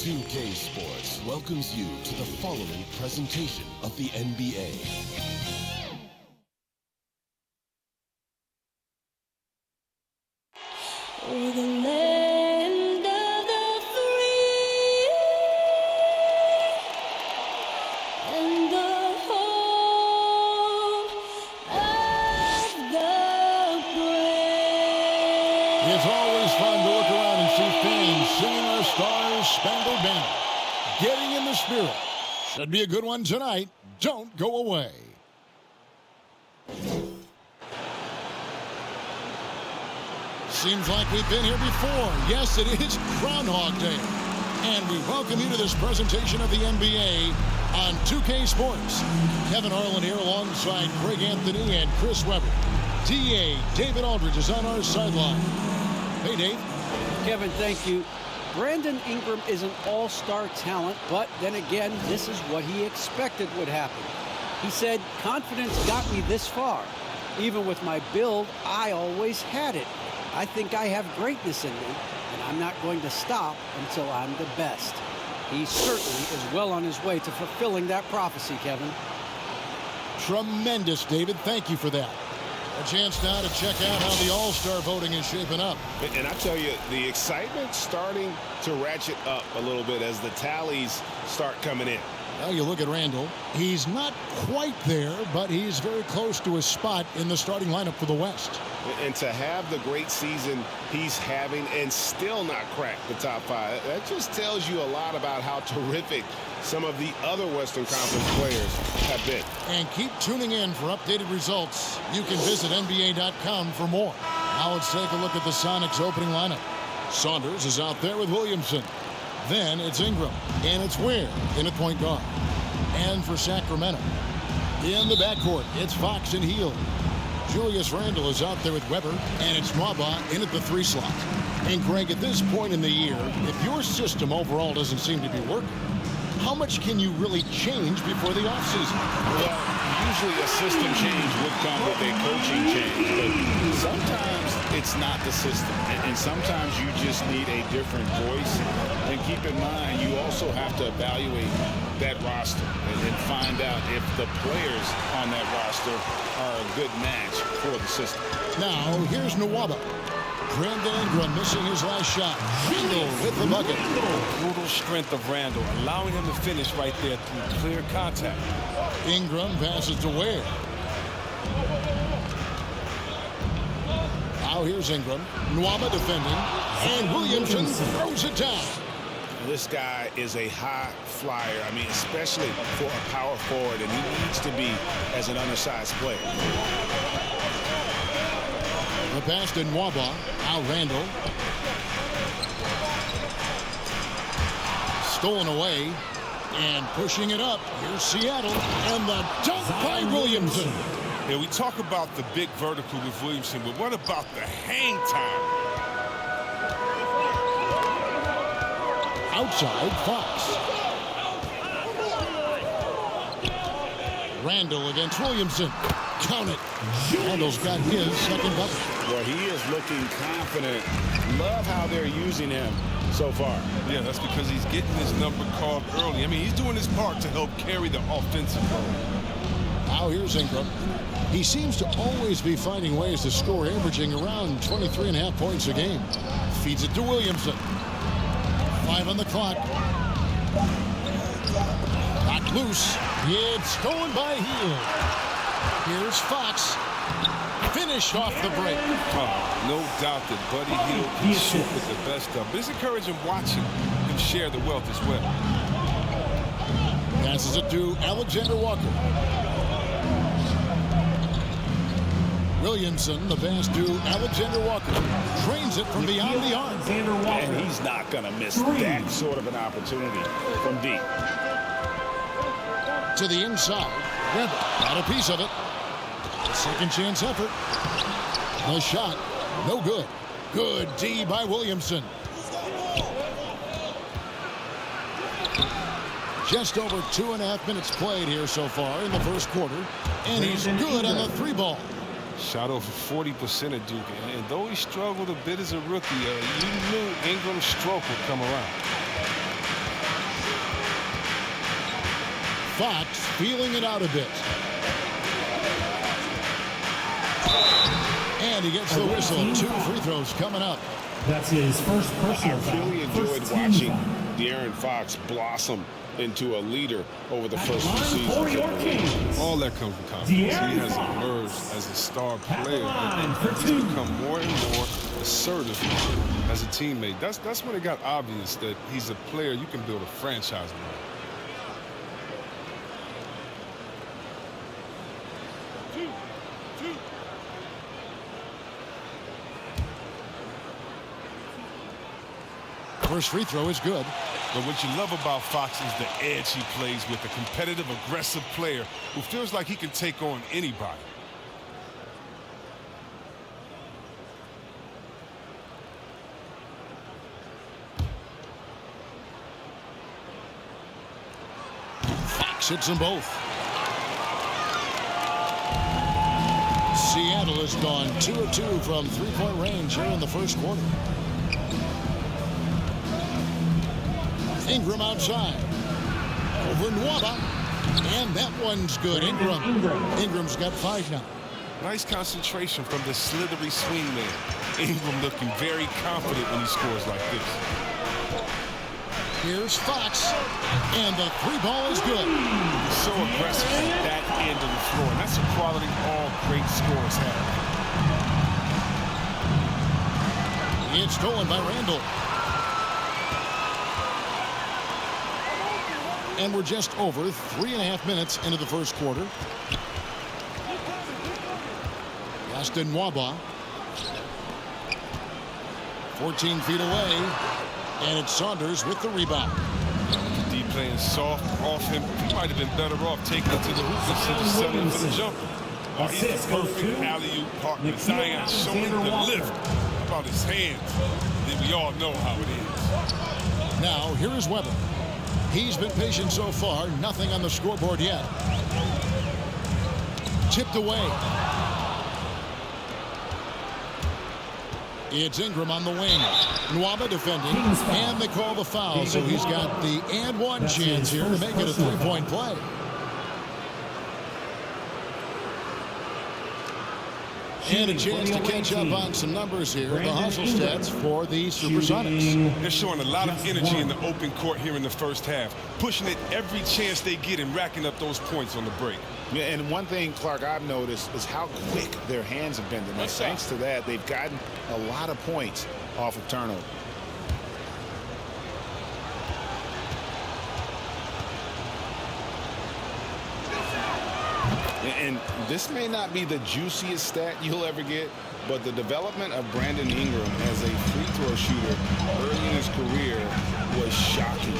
2K Sports welcomes you to the following presentation of the NBA. We're the land of the free and the home of the brave. It's always fun to look around and see fans singing our Stars Spangled Banner. Getting in the spirit. Should be a good one tonight. Don't go away. Seems like we've been here before. Yes, it is Groundhog Day. And we welcome you to this presentation of the NBA on 2K Sports. Kevin Harlan here alongside Greg Anthony and Chris Webber. DA David Aldridge is on our sideline. Hey, Dave. Kevin, thank you. Brandon Ingram is an all-star talent, but then again, this is what he expected would happen. He said, confidence got me this far. Even with my build, I always had it. I think I have greatness in me, and I'm not going to stop until I'm the best. He certainly is well on his way to fulfilling that prophecy, Kevin. Tremendous, David. Thank you for that. A chance now to check out how the All-Star voting is shaping up. And I tell you, the excitement's starting to ratchet up a little bit as the tallies start coming in. Now you look at Randall. He's not quite there, but he's very close to his spot in the starting lineup for the West. And to have the great season he's having and still not crack the top five, that just tells you a lot about how terrific some of the other Western Conference players have been. And keep tuning in for updated results. You can visit NBA.com for more. Now let's take a look at the Sonics opening lineup. Saunders is out there with Williamson. Then it's Ingram, and it's Ware in at point guard. And for Sacramento, in the backcourt, it's Fox and Hield. Julius Randle is out there with Weber, and it's Nwaba in at the 3 slot. And Greg, at this point in the year, if your system overall doesn't seem to be working, how much can you really change before the offseason? Well, usually a system change would come with a coaching change, but sometimes it's not the system, and sometimes you just need a different voice. And keep in mind, you also have to evaluate that roster and find out if the players on that roster are a good match for the system. Now, here's Nwaba. Brandon Ingram missing his last shot. Randle with the bucket. Brutal strength of Randle, allowing him to finish right there through clear contact. Ingram passes to Ware. Now here's Ingram. Nwaba defending. And Williamson throws it down. This guy is a high flyer. I mean, especially for a power forward, and he needs to be as an undersized player. The pass to Nwaba. Now Randle. Stolen away. And pushing it up. Here's Seattle. And the dunk by Williamson. Yeah, we talk about the big vertical with Williamson, but what about the hang time? Outside, Fox. Randle against Williamson. Count it. Randle's got his second bucket. Well, he is looking confident. Love how they're using him so far. Yeah, that's because he's getting his number called early. I mean, he's doing his part to help carry the offensive load. Now here's Ingram. He seems to always be finding ways to score, averaging around 23.5 points a game. Feeds it to Williamson. 5 on the clock. Knocked loose. It's stolen by Hield. Here's Fox. Finished off the break. No doubt that Buddy Hield can shoot with the best of. But it's encouraging watching him share the wealth as well. Passes it to Alexander Walker. Williamson, the pass to Alexander Walker. Drains it from beyond the arc. And he's not going to miss that sort of an opportunity from deep. To the inside. Weber got a piece of it. Second chance effort. The shot, no good. Good D by Williamson. Just over 2.5 minutes played here so far in the first quarter. And he's good on the 3 ball. Shot over 40% of Duke. And though he struggled a bit as a rookie, you knew Ingram's stroke would come around. Fox feeling it out a bit. And he gets the whistle. 2 free throws coming up. That's his first personal I really enjoyed watching De'Aaron Fox blossom into a leader over the first few seasons of the league. All that comes from confidence. He has emerged as a star player. And he's become more and more assertive as a teammate. That's when it got obvious that he's a player you can build a franchise around. First free throw is good. But what you love about Fox is the edge he plays with, a competitive, aggressive player who feels like he can take on anybody. Fox hits them both. Seattle has gone 2 of 2 from three-point range here in the first quarter. Ingram outside. Over Nwaba. And that one's good. Ingram. Ingram's got 5 now. Nice concentration from the slithery swing man. Ingram looking very confident when he scores like this. Here's Fox. And the 3-ball is good. So aggressive at that end of the floor. And that's a quality all great scorers have. It's stolen by Randall. And we're just over 3.5 minutes into the first quarter. Austin Nwaba. 14 feet away. And it's Saunders with the rebound. D playing soft off him. He might have been better off taking it to the hoop instead of settling for the jumper. Oh, he's the perfect alley-oop partner. Zion showing the lift. How about his hands? Then we all know how it is. Now, here is Weber. He's been patient so far. Nothing on the scoreboard yet. Tipped away. It's Ingram on the wing. Nwaba defending. And they call the foul. So he's got the and one chance here to make it a 3-point play. And a chance to catch up on some numbers here. The hustle stats for the SuperSonics. They're showing a lot of energy in the open court here in the first half. Pushing it every chance they get and racking up those points on the break. Yeah, and one thing, Clark, I've noticed is how quick their hands have been. And thanks to that, they've gotten a lot of points off of turnover. And this may not be the juiciest stat you'll ever get, but the development of Brandon Ingram as a free throw shooter early in his career was shocking.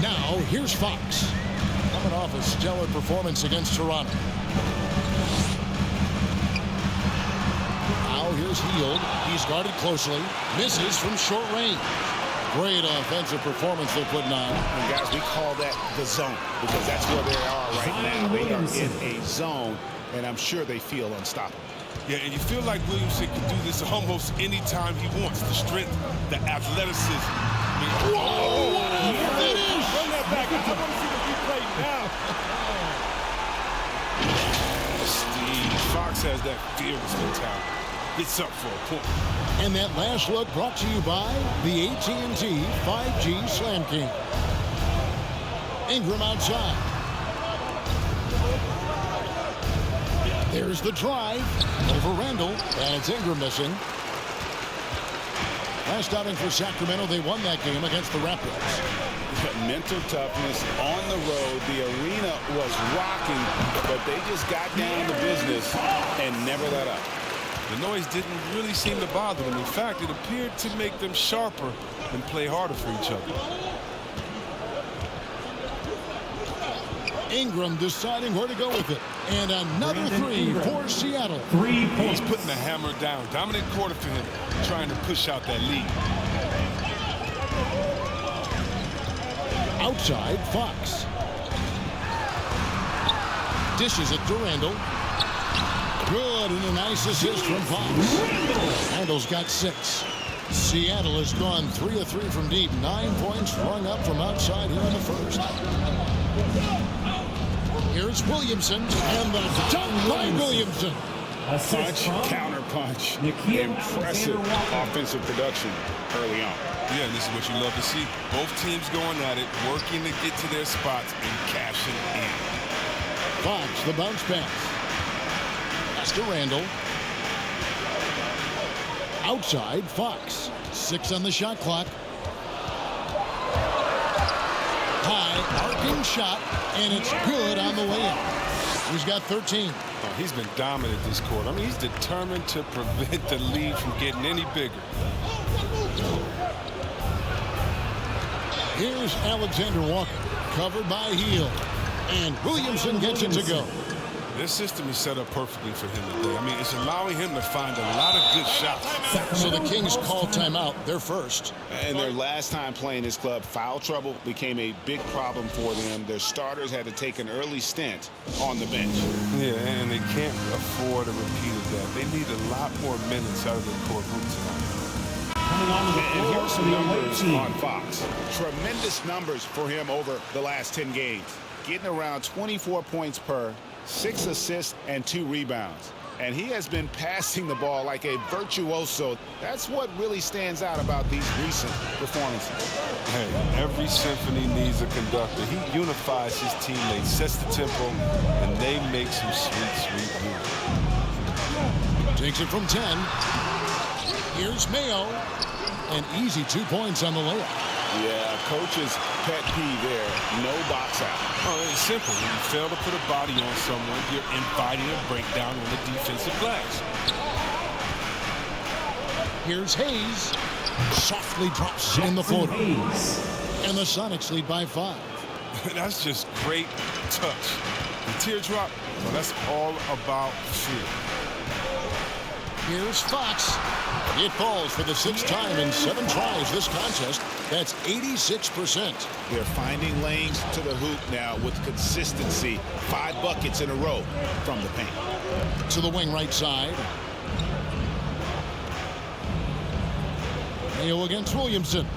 Now, here's Fox. Coming off a stellar performance against Toronto. Now, here's Hield. He's guarded closely. Misses from short range. Great offensive performance they're putting on. And guys, we call that the zone because that's where they are right now. They are in a zone, and I'm sure they feel unstoppable. Yeah, and you feel like Williamson can do this almost any time he wants. The strength, the athleticism. I mean, whoa! Finish! Run that back. I want to see the replay now. Steve Fox has that fearless mentality. It's up for a point. And that last look brought to you by the AT&T 5G Slam King. Ingram outside. There's the drive over Randall, and it's Ingram missing. Last outing for Sacramento, they won that game against the Raptors. Mental toughness on the road. The arena was rocking, but they just got down to business and never let up. The noise didn't really seem to bother them. In fact, it appeared to make them sharper and play harder for each other. Ingram deciding where to go with it. And another three for Seattle. 3 points. He's putting the hammer down. Dominant quarter for him, trying to push out that lead. Outside, Fox. Dishes it to Randall. Good, and a nice assist from Fox. Randall's got 6. Seattle has gone 3 of 3 from deep. 9 points rung up from outside here in the first. Here's Williamson, and the dunk by Williamson. Punch, counter punch. Impressive offensive production early on. Yeah, and this is what you love to see. Both teams going at it, working to get to their spots and cashing in. Fox, the bounce pass. Pass to Randall. Outside, Fox. 6 on the shot clock. High, arcing shot, and it's good on the way up. He's got 13. Oh, he's been dominant this quarter. I mean, he's determined to prevent the lead from getting any bigger. Here's Alexander Walker, covered by Heel. And Williamson gets it to go. This system is set up perfectly for him today. I mean, it's allowing him to find a lot of good shots. So the Kings call timeout. They're first. And their last time playing this club, foul trouble became a big problem for them. Their starters had to take an early stint on the bench. Yeah, and they can't afford a repeat of that. They need a lot more minutes out of their core group tonight. Coming on to the And floor here's for some the away numbers team. on Fox. Tremendous numbers for him over the last 10 games. Getting around 24 points per, 6 assists, and 2 rebounds. And he has been passing the ball like a virtuoso. That's what really stands out about these recent performances. Hey, every symphony needs a conductor. He unifies his teammates, sets the tempo, and they make some sweet, sweet music. Takes it from 10. Here's Mayo. An easy 2 points on the layup. Yeah, coach's pet peeve there. No box out. Oh, it's simple. When you fail to put a body on someone, you're inviting a breakdown on the defensive glass. Here's Hayes. Softly drops in the floater. And the Sonics lead by 5. That's just great touch. The teardrop, well, that's all about feel. Here's Fox. It falls for the 6th time in 7 tries this contest. That's 86%. They're finding lanes to the hoop now with consistency. 5 buckets in a row from the paint. To the wing right side. Mayo against Williamson.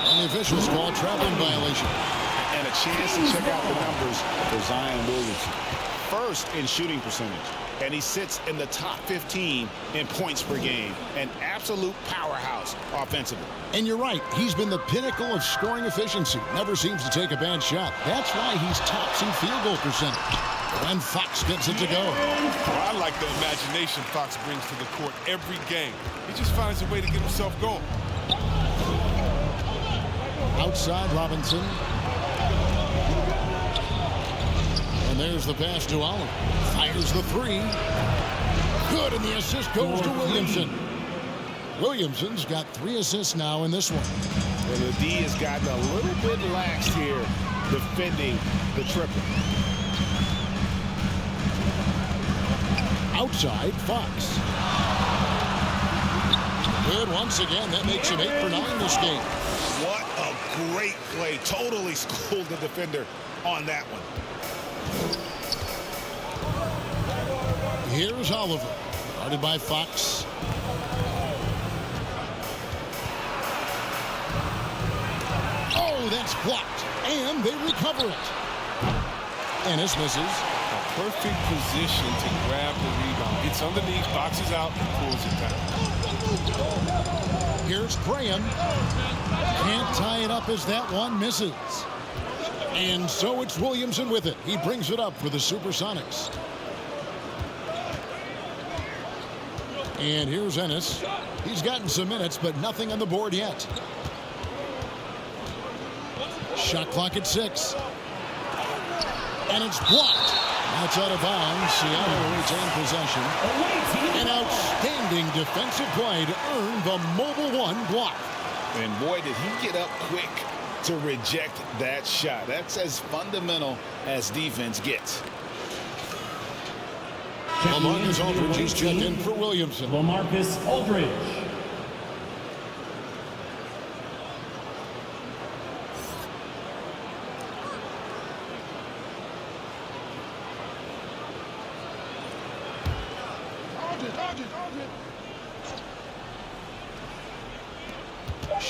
And the officials call traveling violation. And a chance to check out the numbers for Zion Williamson. First in shooting percentage. And he sits in the top 15 in points per game. An absolute powerhouse offensively. And you're right. He's been the pinnacle of scoring efficiency. Never seems to take a bad shot. That's why he's tops in field goal percentage. And Fox gets it to go. Well, I like the imagination Fox brings to the court every game. He just finds a way to get himself going. Outside Robinson. And there's the pass to Allen. Fires the 3. Good, and the assist goes to Williamson. Williamson's got 3 assists now in this one. And the D has gotten a little bit laxed here defending the triple. Outside, Fox. Good once again. That makes him 8 for 9 this game. What a great play. Totally schooled the defender on that one. Here's Oliver. Guarded by Fox. Oh, that's blocked. And they recover it. Ennis misses. A perfect position to grab the rebound. Gets underneath, boxes out, and pulls it down. Here's Graham. Can't tie it up as that one misses. And so it's Williamson with it. He brings it up for the SuperSonics. And here's Ennis. He's gotten some minutes, but nothing on the board yet. Shot clock at 6. And it's blocked. That's out of bounds. Seattle retain possession. An outstanding defensive play to earn the Mobile 1 block. And boy, did he get up quick to reject that shot. That's as fundamental as defense gets. LaMarcus Aldridge is checked in for Williamson. LaMarcus Aldridge.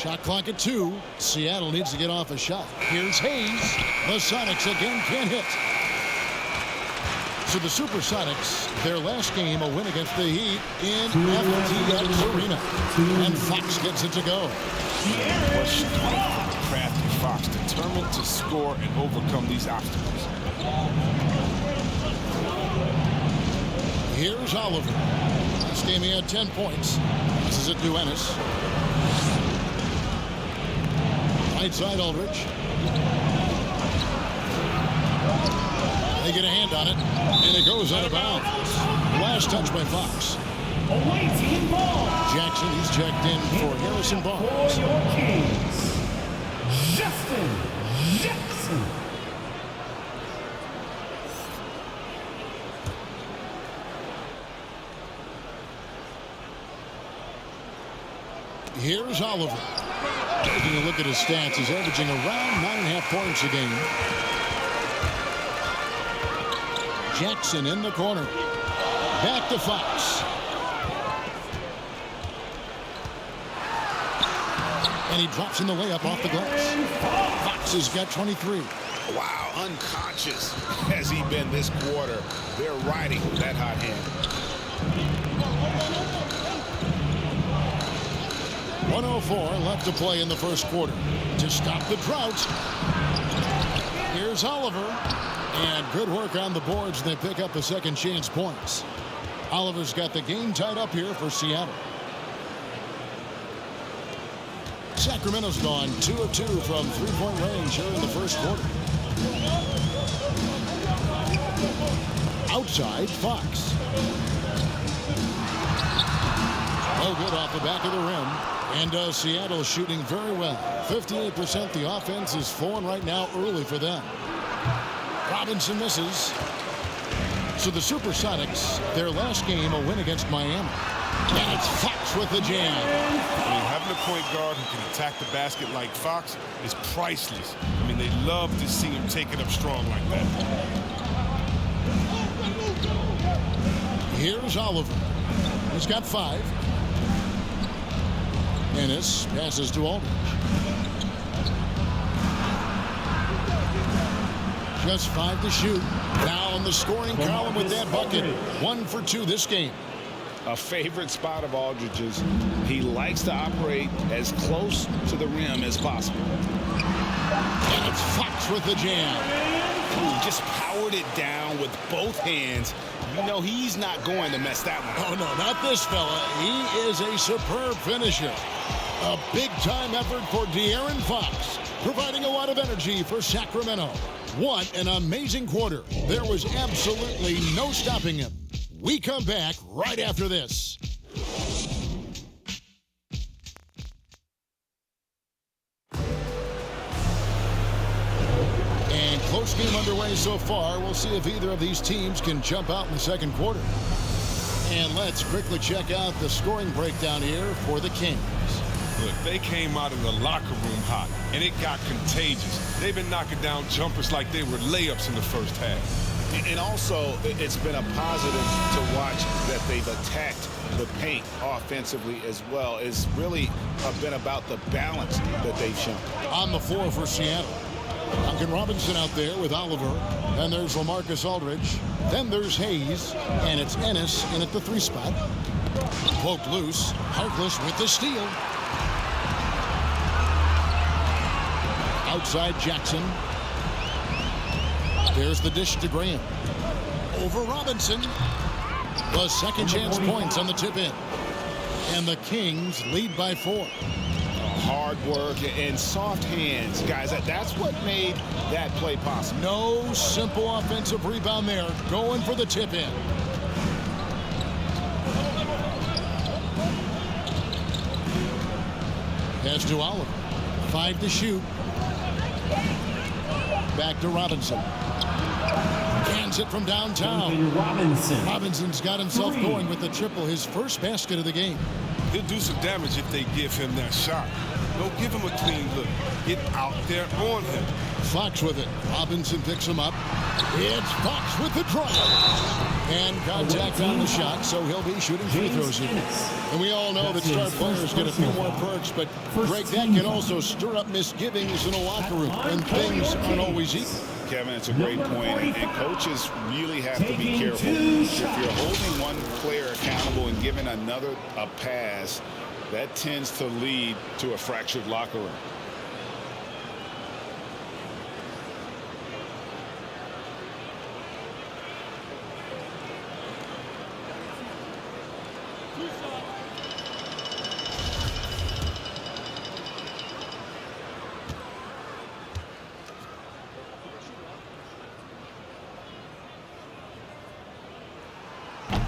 Shot clock at 2. Seattle needs to get off a shot. Here's Hayes. The Sonics again can't hit. So the SuperSonics, their last game, a win against the Heat in FTX Arena. And Fox gets it to go. What strength from the crafty Fox, determined to score and overcome these obstacles. Here's Oliver. This game he had 10 points. This is it to Ennis. Right side Aldridge. They get a hand on it, and it goes out of bounds. Last touch by Fox. Awaiting ball. Jackson, he's checked in for Harrison Barnes. For your Kings, Justin Jackson. Here's Oliver. Taking a look at his stats, he's averaging around 9.5 points a game. Jackson in the corner. Back to Fox. And he drops in the layup off the glass. Fox has got 23. Wow, unconscious has he been this quarter. They're riding that hot hand. 1:04 left to play in the first quarter. To stop the drought. Here's Oliver. And good work on the boards. They pick up the second chance points. Oliver's got the game tied up here for Seattle. Sacramento's gone 2 of 2 from three-point range here in the first quarter. Outside, Fox. No good off the back of the rim. And Seattle shooting very well. 58%. The offense is flowing right now early for them. Robinson misses. So the SuperSonics, their last game, a win against Miami. And it's Fox with the jam. I mean, having a point guard who can attack the basket like Fox is priceless. I mean, they love to see him take it up strong like that. Here's Oliver. He's got 5. Ennis passes to Aldridge. Just 5 to shoot. Now in the scoring column with that bucket. 1 for 2 this game. A favorite spot of Aldridge's. He likes to operate as close to the rim as possible. And it's Fox with the jam. Ooh, just powered it down with both hands. You know he's not going to mess that one up. Oh, no, not this fella. He is a superb finisher. A big-time effort for De'Aaron Fox, providing a lot of energy for Sacramento. What an amazing quarter. There was absolutely no stopping him. We come back right after this. And close game underway so far. We'll see if either of these teams can jump out in the second quarter. And let's quickly check out the scoring breakdown here for the Kings. Look, they came out of the locker room hot, and it got contagious. They've been knocking down jumpers like they were layups in the first half. And also, it's been a positive to watch that they've attacked the paint offensively as well. It's really been about the balance that they've shown. On the floor for Seattle, Duncan Robinson out there with Oliver. Then there's LaMarcus Aldridge. Then there's Hayes. And it's Ennis in at the 3 spot. Poked loose. Harkless with the steal. Outside Jackson. There's the dish to Graham. Over Robinson. The second chance points on the tip in. And the Kings lead by 4. Hard work and soft hands, guys. That's what made that play possible. No simple offensive rebound there. Going for the tip in. Pass to Oliver. 5 to shoot. Back to Robinson. Cans it from downtown. Robinson's got himself going with the triple, his first basket of the game. He'll do some damage if they give him that shot. Don't give him a clean look. Get out there on him. Fox with it. Robinson picks him up. It's Fox with the drive. And contact on the shot, so he'll be shooting free throws here. And we all know that star players get a few more perks, but Greg, that can also stir up misgivings in a locker room when things aren't always equal. Kevin, it's a great point, and coaches really have to be careful. If you're holding one player accountable and giving another a pass, that tends to lead to a fractured locker room.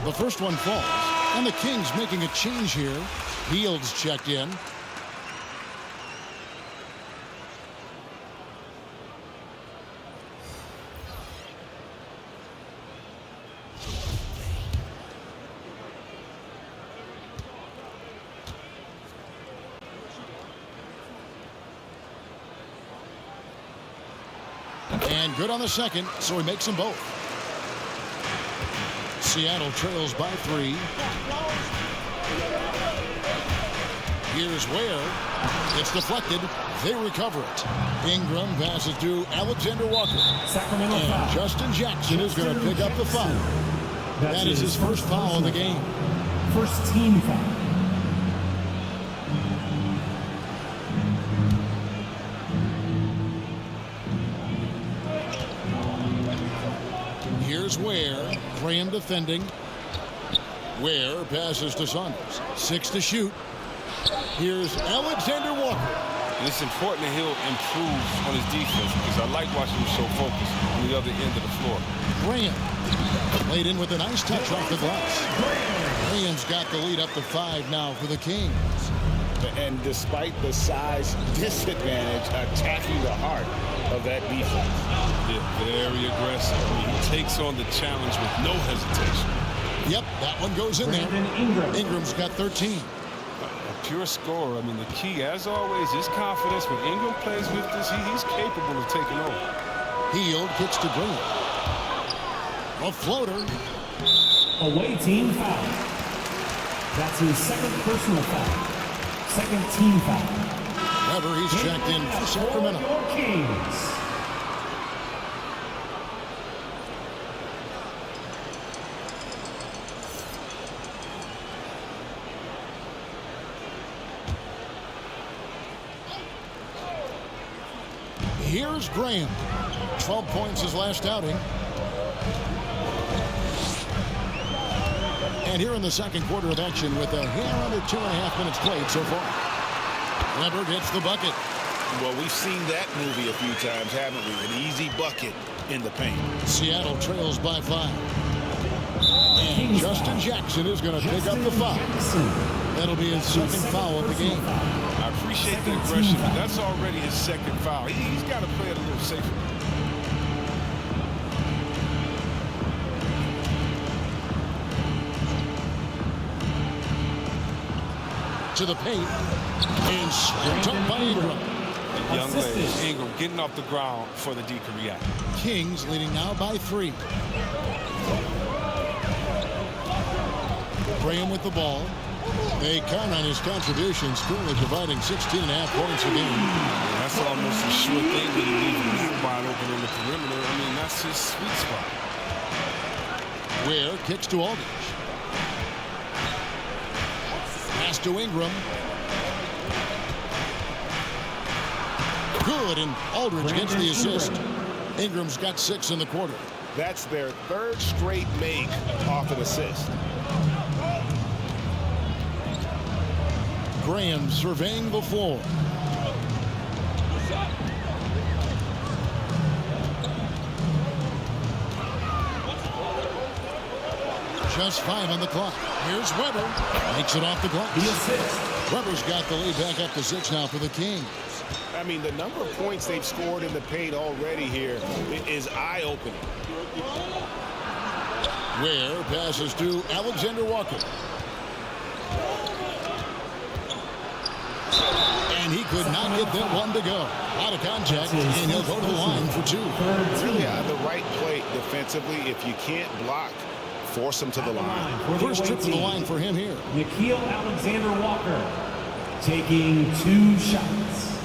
The first one falls, and the Kings making a change here. Fields checked in. And good on the second, so he makes them both. Seattle trails by 3. Here's Ware. It's deflected. They recover it. Ingram passes to Alexander Walker. Sacramento And foul. Justin Jackson is going to pick up the foul. That is his first foul of the game. First team foul. Here's Ware. Graham defending. Ware passes to Saunders. 6 to shoot. Here's Alexander Walker. And it's important that he'll improve on his defense because I like watching him so focused on the other end of the floor. Graham laid in with a nice touch off the glass. Graham's got the lead up to 5 now for the Kings. And despite the size disadvantage, attacking the heart of that defense. Yeah, very aggressive. I mean, he takes on the challenge with no hesitation. Yep, that one goes in there. Ingram's got 13. A pure scorer. I mean, the key, as always, is confidence. When Ingram plays with this, he's capable of taking over. Hield kicks to Graham. A floater. Away team foul. That's his second personal foul. Second team foul. Weber, he's checked in for Sacramento. Your Kings. Here's Graham. 12 points his last outing. And here in the second quarter of action with a hair under 2.5 minutes played so far. Weber gets the bucket. Well, we've seen that movie a few times, haven't we? An easy bucket in the paint. Seattle trails by 5. And Justin Jackson is going to pick up the foul. That'll be his second foul of the game. I appreciate the aggression, but that's already his second foul. He's got to play it a little safer. To the paint. And stripped up by Ingram. Young lady, Ingram getting off the ground for the D to react. Kings leading now by 3. Graham with the ball. They count on his contributions, currently providing 16.5 points a game. That's almost a sure thing when you leave him wide open on the perimeter. I mean, that's his sweet spot. Ware kicks to Aldridge. Pass to Ingram. Good, and Aldridge gets the assist. Ingram's got 6 in the quarter. That's their third straight make off an assist. Graham surveying the floor. Just 5 on the clock. Here's Weber. Makes it off the glass. Weber's got the lead back up to 6 now for the Kings. I mean, the number of points they've scored in the paint already here is eye-opening. Ware passes to Alexander Walker. And And he could not get that one to go. Out of contact, and he'll go to the line for two. Really out of the right plate defensively. If you can't block, force him to the line. First trip to the line for him here. Nikhil Alexander-Walker taking 2 shots.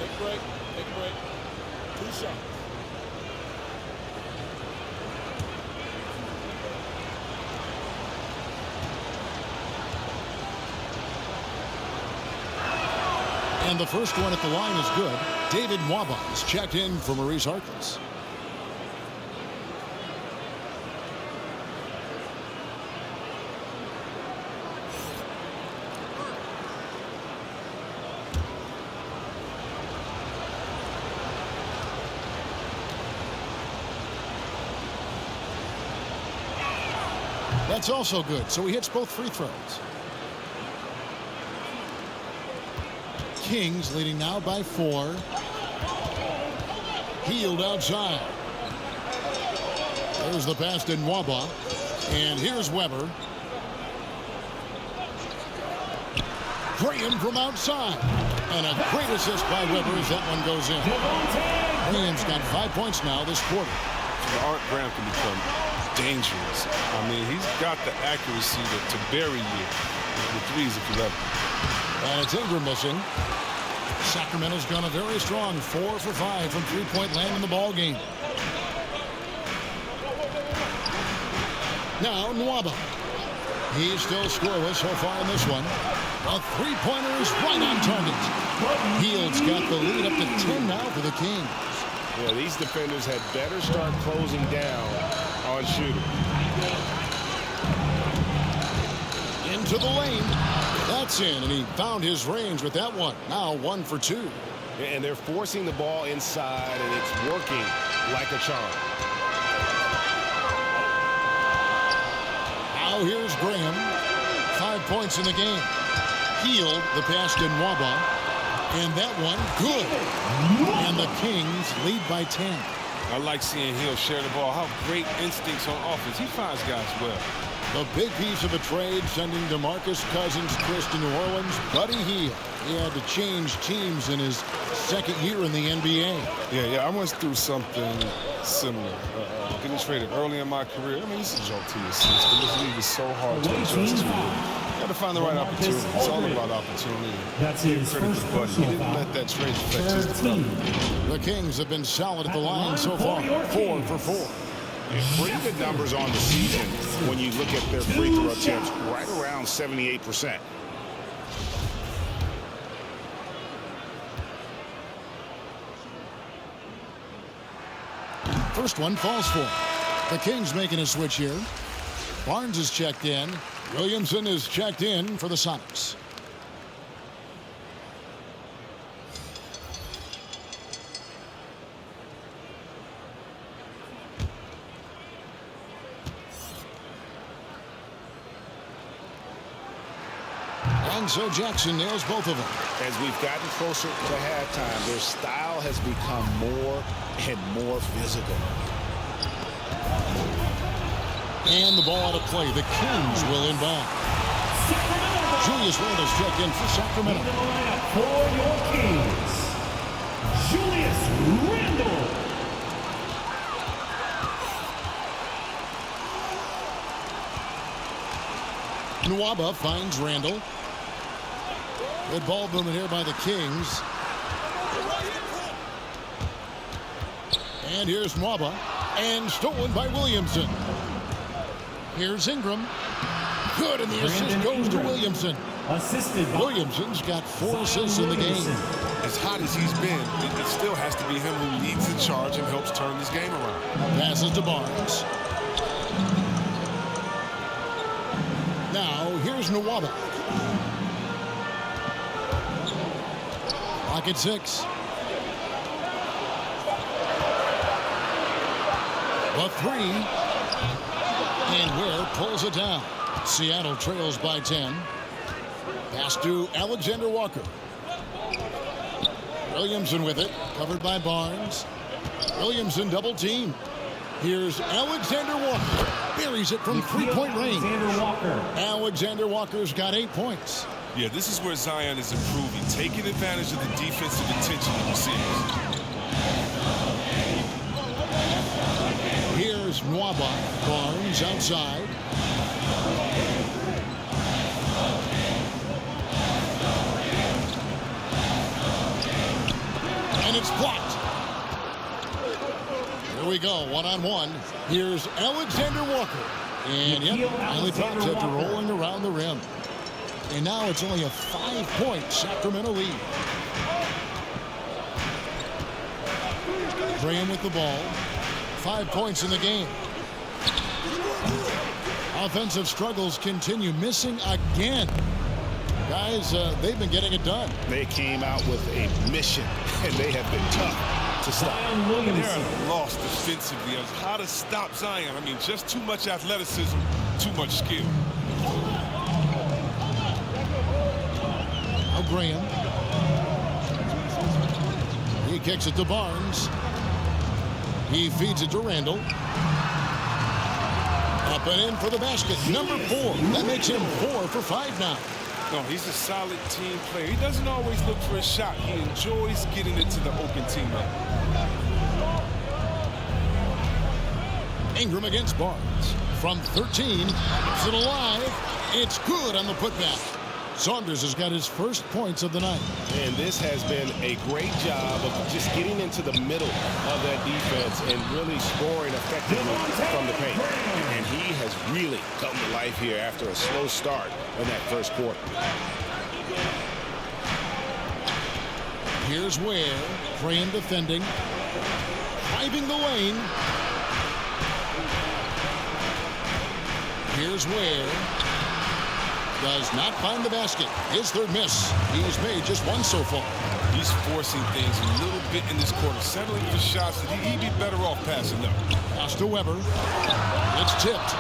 Take a break. Take a break. 2 shots. And the first one at the line is good. David Nwaba is checked in for Maurice Harkless. That's also good, so he hits both free throws. Kings leading now by 4. Healed outside. There's the pass to Nwaba. And here's Weber. Graham from outside. And a great assist by Weber as that one goes in. Graham's got 5 points now this quarter. Art Graham can become dangerous. I mean, he's got the accuracy to bury you with threes if you let him. And it's Ingram missing. Sacramento's gone a very strong 4 for 5 from three-point land in the ball game. Now Nwaba. He's still scoreless so far in this one. A three-pointer is right on target. Hield's got the lead up to 10 now for the Kings. Yeah, these defenders had better start closing down on shooting. Into the lane. That's in, and he found his range with that one. Now 1 for 2. And they're forcing the ball inside, and it's working like a charm. Now here's Graham. 5 points in the game. Hield the pass to Nwaba. And that one, good. And the Kings lead by 10. I like seeing Hill share the ball. How great instincts on offense. He finds guys well. The big piece of a trade sending DeMarcus Cousins Chris to New Orleans. Buddy Hield. He had to change teams in his second year in the NBA. Yeah, I went through something similar. Getting traded early in my career. I mean, this is a joke to your system. This league is so hard to adjust to. You got to find the right opportunity. It's all about opportunity. That's his first Buddy. He personal didn't foul. let that trade affect his development. The Kings have been solid at the line so far. 4 for 4. Pretty good numbers on the season when you look at their free throw attempts, right around 78%. First one falls for. The Kings making a switch here. Barnes is checked in. Williamson is checked in for the Sonics. And so Jackson nails both of them. As we've gotten closer to halftime, their style has become more and more physical. And the ball out of play. The Kings will inbound. Julius Randle's checked in for Sacramento. Into the lineup for your Kings, Julius Randle. Nwaba finds Randle. Good ball movement here by the Kings. And here's Nwaba. And stolen by Williamson. Here's Ingram. Good, and the assist goes to Williamson. Assisted by Williamson's got 4 assists in the game. As hot as he's been, it still has to be him who leads the charge and helps turn this game around. Passes to Barnes. Now, here's Nwaba. Clock at 6. The 3. And Ware pulls it down. Seattle trails by 10. Pass to Alexander Walker. Williamson with it. Covered by Barnes. Williamson double team. Here's Alexander Walker. Buries it from three-point range. Alexander Walker. Alexander Walker's got 8 points. Yeah, this is where Zion is improving, taking advantage of the defensive intention of the series. Here's Nwaba. Barnes outside. And it's blocked. Here we go, one-on-one. Here's Alexander Walker. And yep, finally drops after rolling around the rim. And now it's only a 5-point Sacramento lead. Graham with the ball. 5 points in the game. Offensive struggles continue, missing again. Guys, they've been getting it done. They came out with a mission, and they have been tough to stop. They're lost defensively as how to stop Zion. I mean, just too much athleticism, too much skill. Now Graham. He kicks it to Barnes. He feeds it to Randall. Up and in for the basket. Number 4. That makes him 4 for 5 now. No, he's a solid team player. He doesn't always look for a shot. He enjoys getting it to the open teammate. Ingram against Barnes. From 13, keeps it alive. It's good on the putback. Saunders has got his first points of the night. And this has been a great job of just getting into the middle of that defense and really scoring effectively from the paint. And he has really come to life here after a slow start in that first quarter. Here's Ware. Graham defending. Driving the lane. Here's Ware. Does not find the basket. His third miss. He's made just one so far. He's forcing things a little bit in this quarter, settling for shots that he'd be better off passing up. Pass to Weber. It's tipped.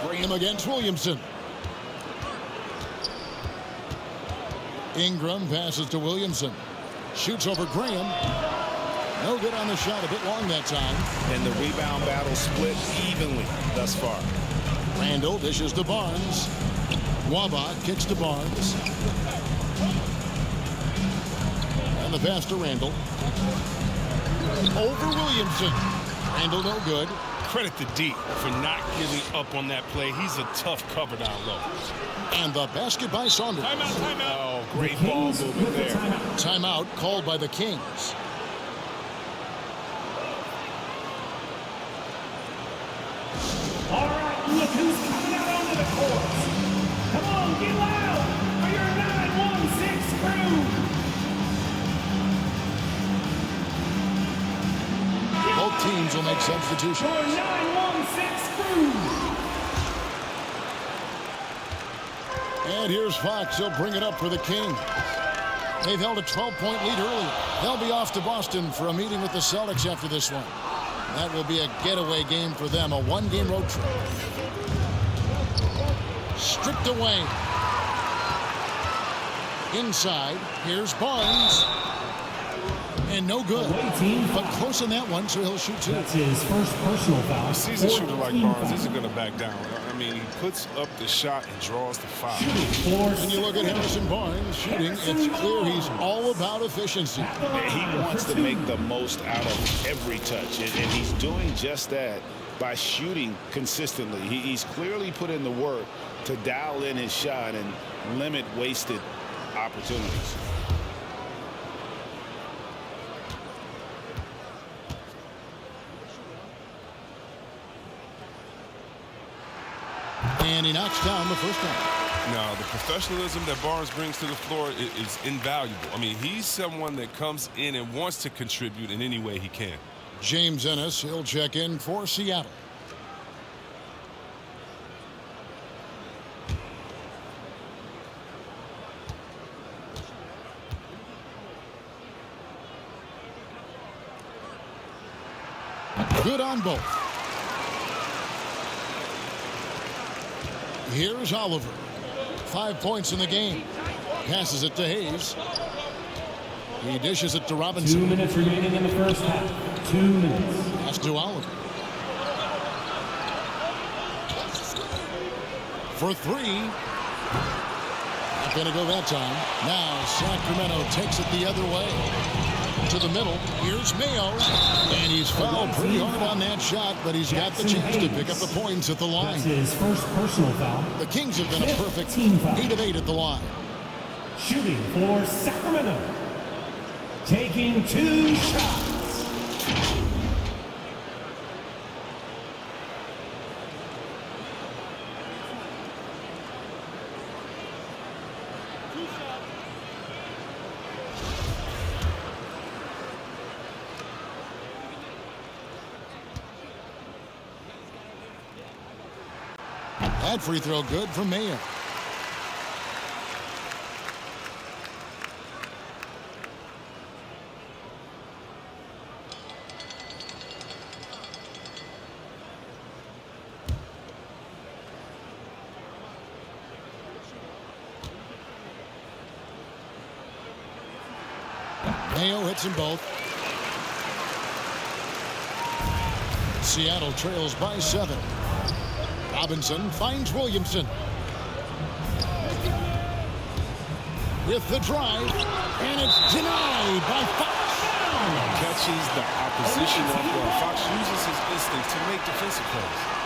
Graham against Williamson. Ingram passes to Williamson. Shoots over Graham. No good on the shot, a bit long that time. And the rebound battle split evenly thus far. Randall dishes to Barnes. Nwaba kicks to Barnes. And the pass to Randall. Over Williamson. Randall no good. Credit to D for not giving up on that play. He's a tough cover down low. And the basket by Saunders. Timeout, timeout. Oh, great ball movement there. Timeout called by the Kings. All right, look who's coming out onto the court. Come on, get loud for your 916 crew. Both teams will make substitutions. For 916 crew. And here's Fox. He'll bring it up for the Kings. They've held a 12-point lead earlier. They'll be off to Boston for a meeting with the Celtics after this one. That will be a getaway game for them, a one-game road trip. Stripped away. Inside, here's Barnes. And no good. But close on that one, so he'll shoot 2. That's his first personal foul. A seasoned shooter like Barnes isn't going to back down. I mean, he puts up the shot and draws the foul. When you look at Harrison Barnes shooting, it's clear he's all about efficiency. He wants to make the most out of every touch, and he's doing just that by shooting consistently. He's clearly put in the work to dial in his shot and limit wasted opportunities. And he knocks down the first one. Now, the professionalism that Barnes brings to the floor is invaluable. I mean, he's someone that comes in and wants to contribute in any way he can. James Ennis, he'll check in for Seattle. Good on both. Here's Oliver. 5 points in the game. Passes it to Hayes. He dishes it to Robinson. 2 minutes remaining in the first half. 2 minutes. Pass to Oliver. for three. Not going to go that time. Now Sacramento takes it the other way. To the middle. Here's Mayo. And he's fouled pretty hard on that shot, but he's got the chance to pick up the points at the line. That's his first personal foul. The Kings have been a perfect Team foul. 8 of 8 at the line. Shooting for Sacramento. Taking 2 shots. That free throw good from Mayo. Mayo hits them both. Seattle trails by 7. Robinson finds Williamson. With the drive, and it's denied by Fox. Catches the opposition off guard. Fox uses his instincts to make defensive plays.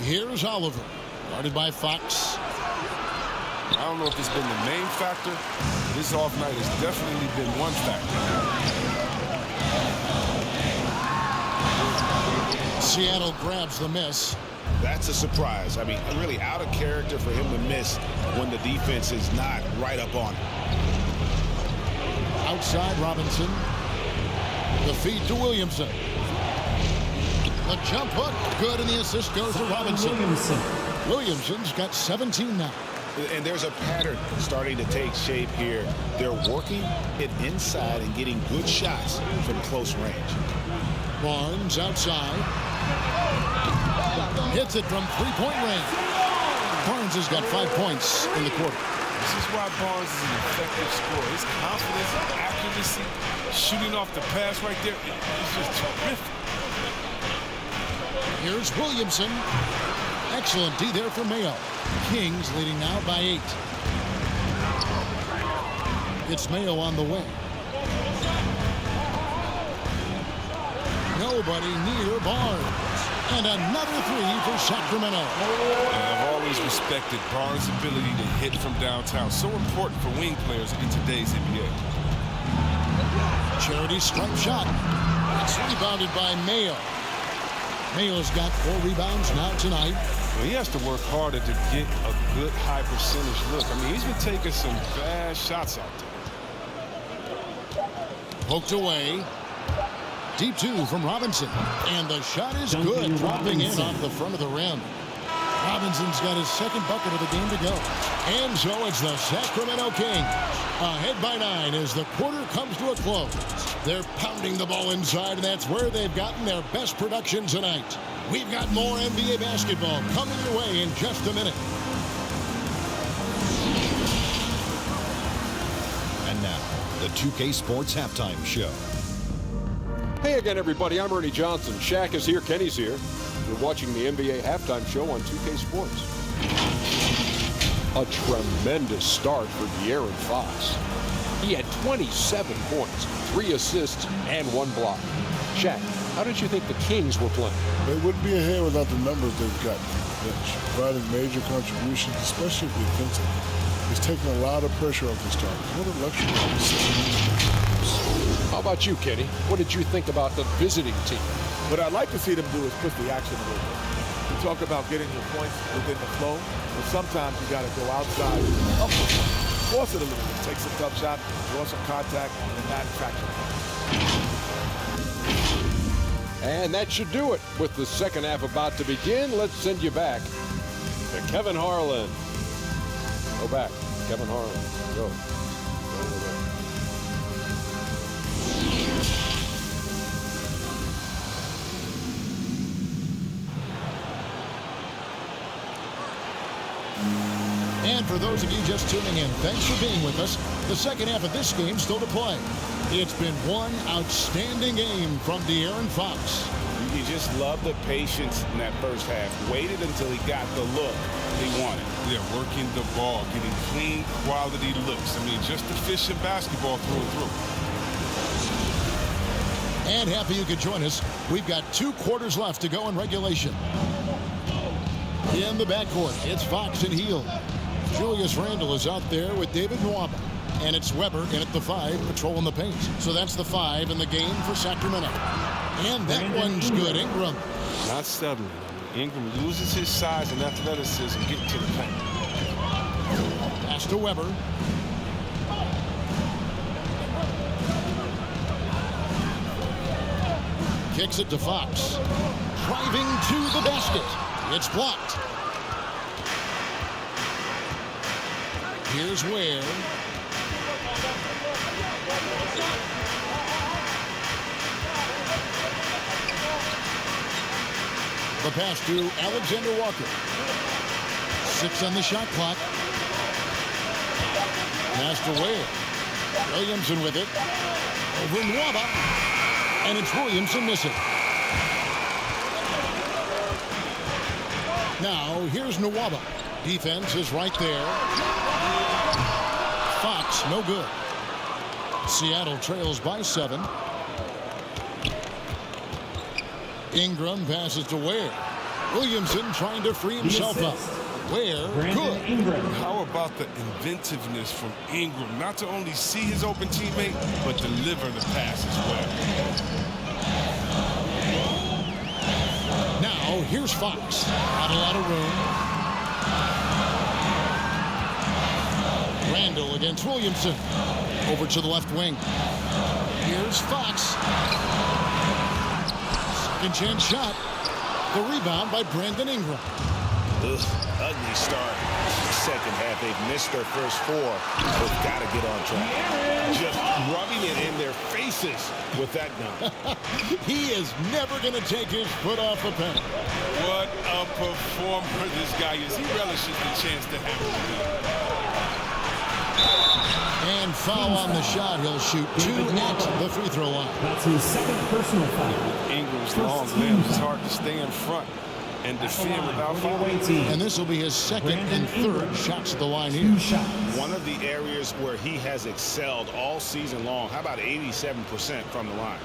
Here's Oliver, guarded by Fox. I don't know if it's been the main factor. This off night has definitely been one factor. Seattle grabs the miss. That's a surprise. I mean, really out of character for him to miss when the defense is not right up on him. Outside Robinson. The feed to Williamson. The jump hook, good, and the assist goes to Robinson. Williamson's got 17 now. And there's a pattern starting to take shape here. They're working it inside and getting good shots from close range. Barnes outside. Hits it from three-point range. Barnes has got 5 points in the quarter. This is why Barnes is an effective scorer. His confidence, accuracy, shooting off the pass right there, it's just terrific. Here's Williamson. Excellent D there for Mayo. Kings leading now by 8. It's Mayo on the way. Nobody near Barnes. And another three for Sacramento. I've always respected Barnes' ability to hit from downtown. So important for wing players in today's NBA. Charity stripe shot. It's rebounded by Mayo. Mayo's got 4 rebounds now tonight. Well, he has to work harder to get a good high percentage look. I mean, he's been taking some bad shots out there. Poked away. Deep 2 from Robinson. And the shot is good, dropping in off the front of the rim. Robinson's got his second bucket of the game to go. And so it's the Sacramento Kings ahead by 9 as the quarter comes to a close. They're pounding the ball inside, and that's where they've gotten their best production tonight. We've got more NBA basketball coming your way in just a minute. And now, the 2K Sports Halftime Show. Hey again, everybody. I'm Ernie Johnson. Shaq is here. Kenny's here. You're watching the NBA Halftime Show on 2K Sports. A tremendous start for De'Aaron Fox. He had 27 points, 3 assists, and 1 block. Shaq, how did you think the Kings were playing? They wouldn't be ahead without the numbers they've got from the bench, providing major contributions, especially defensively. It's taking a lot of pressure off the starters. What a luxury. How about you, Kenny? What did you think about the visiting team? What I'd like to see them do is push the action a little bit. We talk about getting your points within the flow, but sometimes you got to go outside, force it a little bit, take some tough shots, draw some contact, and manufacture. And that should do it. With the second half about to begin, let's send you back to Kevin Harlan. Go back, Kevin Harlan. Go. Go over there. And for those of you just tuning in, thanks for being with us. The second half of this game still to play. It's been one outstanding game from De'Aaron Fox. You just love the patience in that first half. Waited until he got the look he wanted. Yeah, working the ball, getting clean, quality looks. I mean, just efficient basketball through and through. And happy you could join us. We've got 2 quarters left to go in regulation. In the backcourt, it's Fox and Hield. Julius Randle is out there with David Nwaba. And it's Weber in at the 5, patrolling the paint. So that's the 5 in the game for Sacramento. And that one's good. Ingram. Not settling. I mean, Ingram loses his size and athleticism getting to the paint. Pass to Weber. Kicks it to Fox. Driving to the basket. It's blocked. Here's Ware. The pass to Alexander Walker. 6 on the shot clock. Pass to Ware. Williamson with it. Over Nwaba. And it's Williamson missing. Now, here's Nwaba. Defense is right there. Fox, no good. Seattle trails by 7. Ingram passes to Ware. Williamson trying to free himself up. Ware, good. How about the inventiveness from Ingram? Not to only see his open teammate, but deliver the pass as well. Now, here's Fox. Not a lot of room. Randle against Williamson. Over to the left wing. Here's Fox. Second chance shot. The rebound by Brandon Ingram. Ugly start. Second half, they've missed their first 4. They've got to get on track. Just rubbing it in their faces with that gun. He is never going to take his foot off the pen. What a performer this guy is. He relishes the chance to have it. And foul on the shot. He'll shoot 2 at the free throw line. That's his second personal foul. Ingram's long, man. It's hard to stay in front and defend without foul. And this will be his second and third shots at the line here. One of the areas where he has excelled all season long. How about 87% from the line?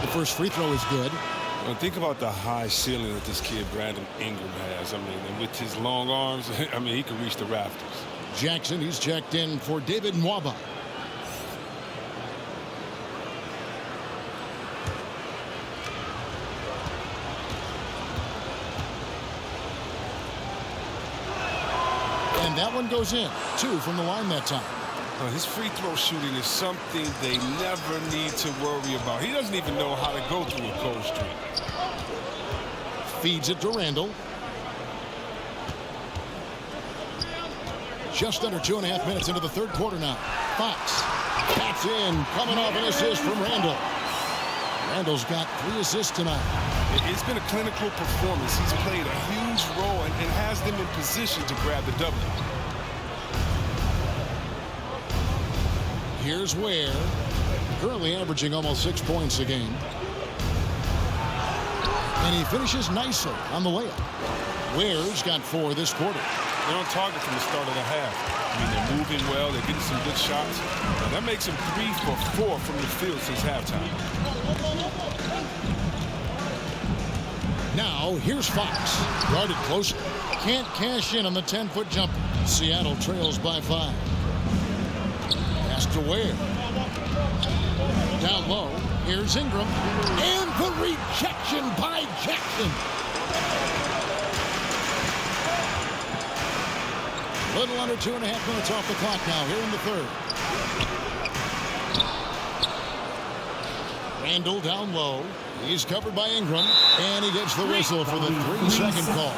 The first free throw is good. Well, think about the high ceiling that this kid Brandon Ingram has. I mean, and with his long arms, I mean, he can reach the rafters. Jackson, he's checked in for David Nwaba. And that one goes in. 2 from the line that time. His free throw shooting is something they never need to worry about. He doesn't even know how to go through a cold streak. Feeds it to Randle. Just under 2.5 minutes into the third quarter now. Fox bats in, coming off an assist from Randle. Randle's got 3 assists tonight. It's been a clinical performance. He's played a huge role and has them in position to grab the W. Here's Ware, currently averaging almost 6 points a game. And he finishes nicely on the layup. Ware's got 4 this quarter. They're on target from the start of the half. I mean, they're moving well. They're getting some good shots. And that makes them 3 for 4 from the field since halftime. Now, here's Fox. Guarded closely. Can't cash in on the 10-foot jumper. Seattle trails by 5. Pass to Ware. Down low. Here's Ingram. And the rejection by Jackson. Little under 2.5 minutes off the clock now here in the third. Randle down low. He's covered by Ingram. And he gets the whistle for the 3-second call.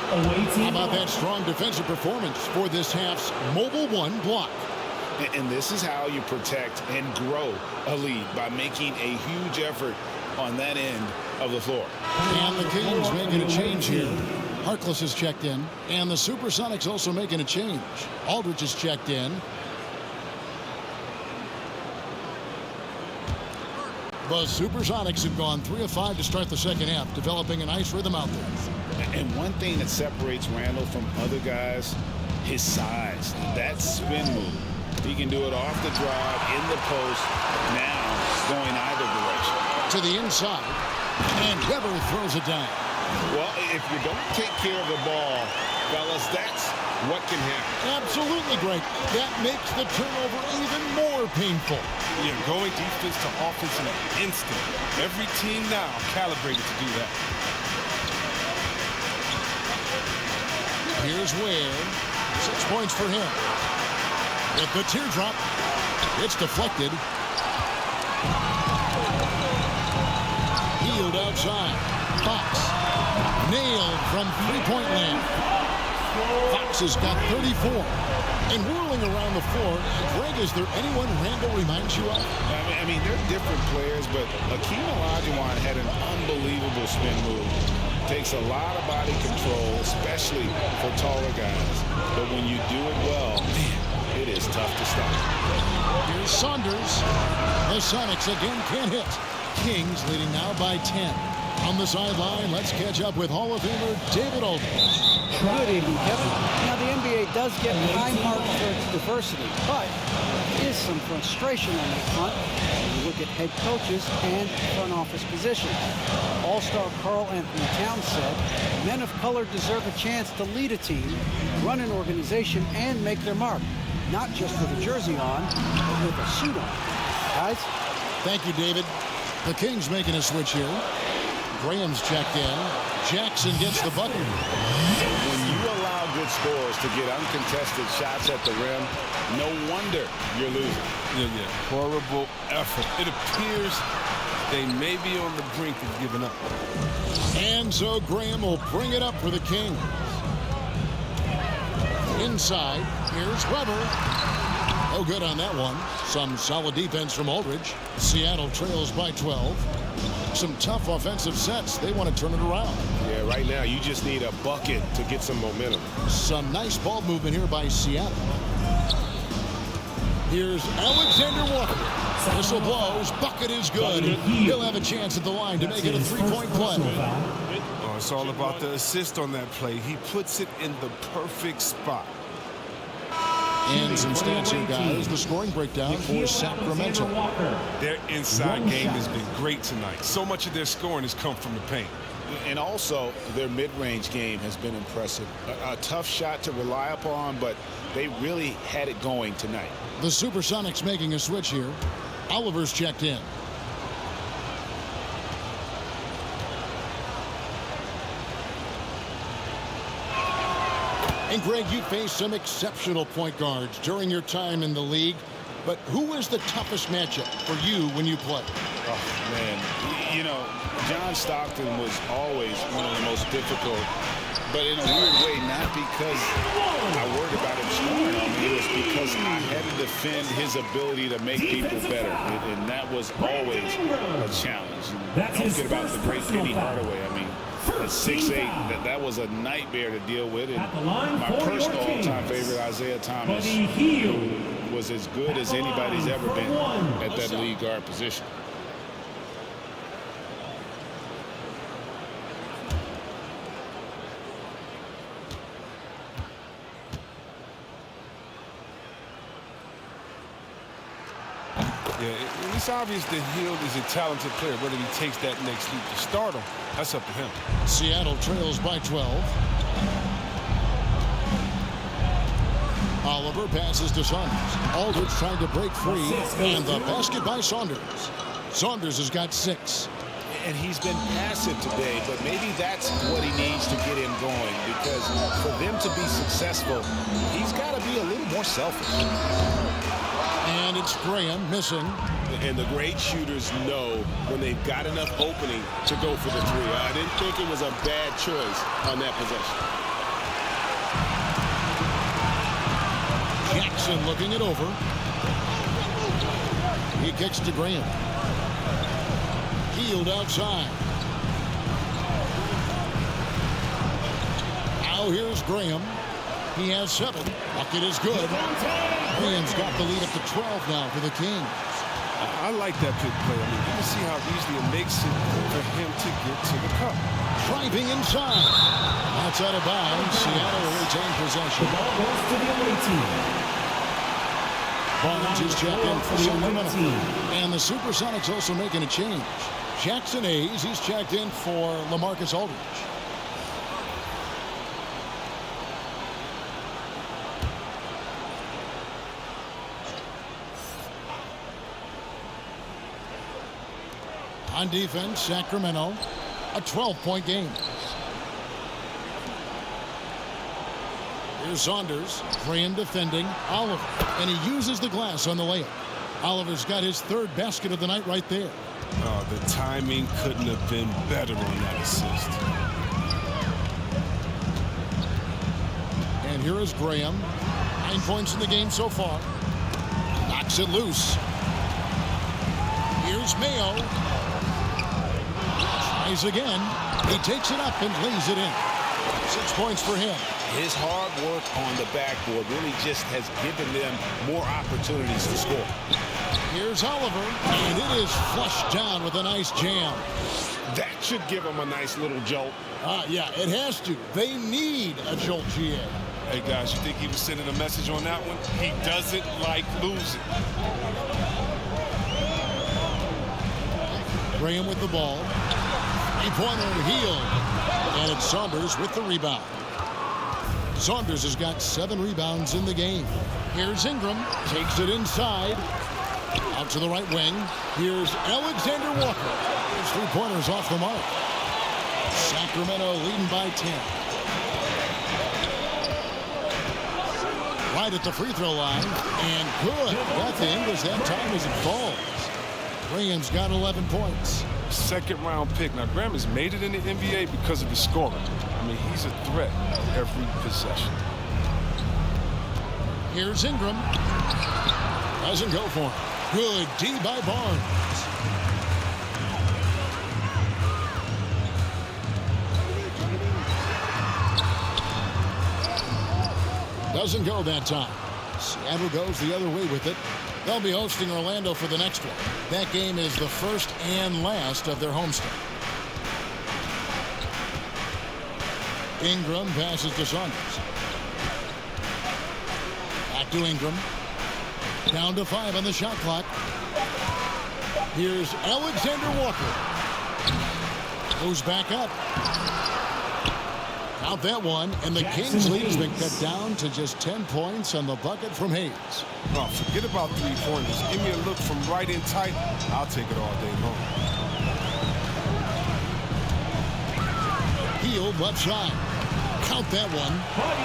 How about that strong defensive performance for this half's Mobile 1 block? And this is how you protect and grow a lead, by making a huge effort on that end of the floor. And the Kings making a change here. Harkless is checked in, and the SuperSonics also making a change. Aldridge is checked in. The SuperSonics have gone 3 of 5 to start the second half, developing a nice rhythm out there. And one thing that separates Randall from other guys, his size. That spin move. He can do it off the drive, in the post, now going either direction. To the inside, and Weber throws it down. Well, if you don't take care of the ball, fellas, that's what can happen. Absolutely, Greg. That makes the turnover even more painful. Yeah, going defense to offense in an instant. Every team now calibrated to do that. Here's Ware. 6 points for him. At the teardrop, it's deflected. Healed outside. Fox nailed from three-point land. Fox has got 34. And whirling around the floor, Greg, is there anyone Randall reminds you of? I mean, they're different players, but Akeem Olajuwon had an unbelievable spin move. Takes a lot of body control, especially for taller guys. But when you do it well, man, it is tough to stop. Here's Saunders. The Sonics again can't hit. Kings leading now by 10. On the sideline, let's catch up with Hall of Famer David Aldridge. Good evening, Kevin. Now, the NBA does get high marks for its diversity, but there is some frustration on that front when you look at head coaches and front office positions. All-star Karl Anthony Towns said, men of color deserve a chance to lead a team, run an organization, and make their mark, not just with a jersey on, but with a suit on. Guys? Thank you, David. The Kings making a switch here. Graham's checked in. Jackson gets the bucket. When you allow good scores to get uncontested shots at the rim, no wonder you're losing. Yeah. Horrible effort. It appears they may be on the brink of giving up. And so Graham will bring it up for the Kings. Inside, here's Weber. No good on that one. Some solid defense from Aldridge. Seattle trails by 12. Some tough offensive sets. They want to turn it around. Yeah, right now you just need a bucket to get some momentum. Some nice ball movement here by Seattle. Here's Alexander Walker. Whistle blows. Bucket is good. He'll have a chance at the line to make it a three-point play. Oh, it's all about the assist on that play. He puts it in the perfect spot. And some stats here, guys. The scoring breakdown for Sacramento. Their inside game has been great tonight. So much of their scoring has come from the paint. And also, their mid-range game has been impressive. A tough shot to rely upon, but they really had it going tonight. The SuperSonics making a switch here. Oliver's checked in. And Greg, you faced some exceptional point guards during your time in the league, but who was the toughest matchup for you when you played? Oh, man. You know, John Stockton was always one of the most difficult, but in a weird way, not because I worried about him scoring on me. It was because I had to defend his ability to make people better, and that was always a challenge. Don't forget about the great Penny Hardaway. I mean, at 6'8", that was a nightmare to deal with. And my personal all-time favorite, Isaiah Thomas, was as good as anybody's ever been at that lead guard position. Yeah, it's obvious that Hield is a talented player. Whether he takes that next leap to start him, that's up to him. Seattle trails by 12. Oliver passes to Saunders. Aldridge trying to break free, and the basket by Saunders. Saunders has got 6. And he's been passive today, but maybe that's what he needs to get him going, because for them to be successful, he's got to be a little more selfish. And it's Graham missing. And the great shooters know when they've got enough opening to go for the three. I didn't think it was a bad choice on that possession. Jackson looking it over. He kicks to Graham. Healed outside. Now here's Graham. He has 7. Bucket is good. Graham's got the lead up to 12 now for the Kings. I like that pick play. I mean, you can see how easily it makes it for him to get to the cup. Driving inside. That's out of bounds. Seattle will retain possession. The ball goes to the away team. Barnes is checked in for Sacramento. And the SuperSonics also making a change. Jackson Hayes, he's checked in for LaMarcus Aldridge. On defense, Sacramento, a 12-point game. Here's Saunders. Graham defending. Oliver. And he uses the glass on the layup. Oliver's got his 3rd basket of the night right there. Oh, the timing couldn't have been better on that assist. And here is Graham. 9 points in the game so far. Knocks it loose. Here's Mayo. Tries again. He takes it up and lays it in. 6 points for him. His hard work on the backboard really just has given them more opportunities to score. Here's Oliver, and it is flushed down with a nice jam. That should give them a nice little jolt. Yeah, it has to. They need a jolt, GA. Hey, guys, you think he was sending a message on that one? He doesn't like losing. Graham with the ball. 3-pointer healed. And it's Saunders with the rebound. Saunders has got 7 rebounds in the game. Here's Ingram. Takes it inside. Out to the right wing. Here's Alexander Walker. His 3-pointer's off the mark. Sacramento leading by 10. Right at the free throw line. And good. Got the English that time as it falls. Graham's got 11 points. 2nd round pick. Now, Graham has made it in the NBA because of his scoring. I mean, he's a threat every possession. Here's Ingram. Doesn't go for him. Good D by Barnes. Doesn't go that time. Seattle goes the other way with it. They'll be hosting Orlando for the next one. That game is the first and last of their homestand. Ingram passes to Saunders. Back to Ingram. Down to 5 on the shot clock. Here's Alexander Walker. Goes back up. Count that one, and the Kings lead has been cut down to just 10 points on the bucket from Hayes. Oh, forget about 3-pointers. Give me a look from right in tight. I'll take it all day long. Healed left side. Count that one.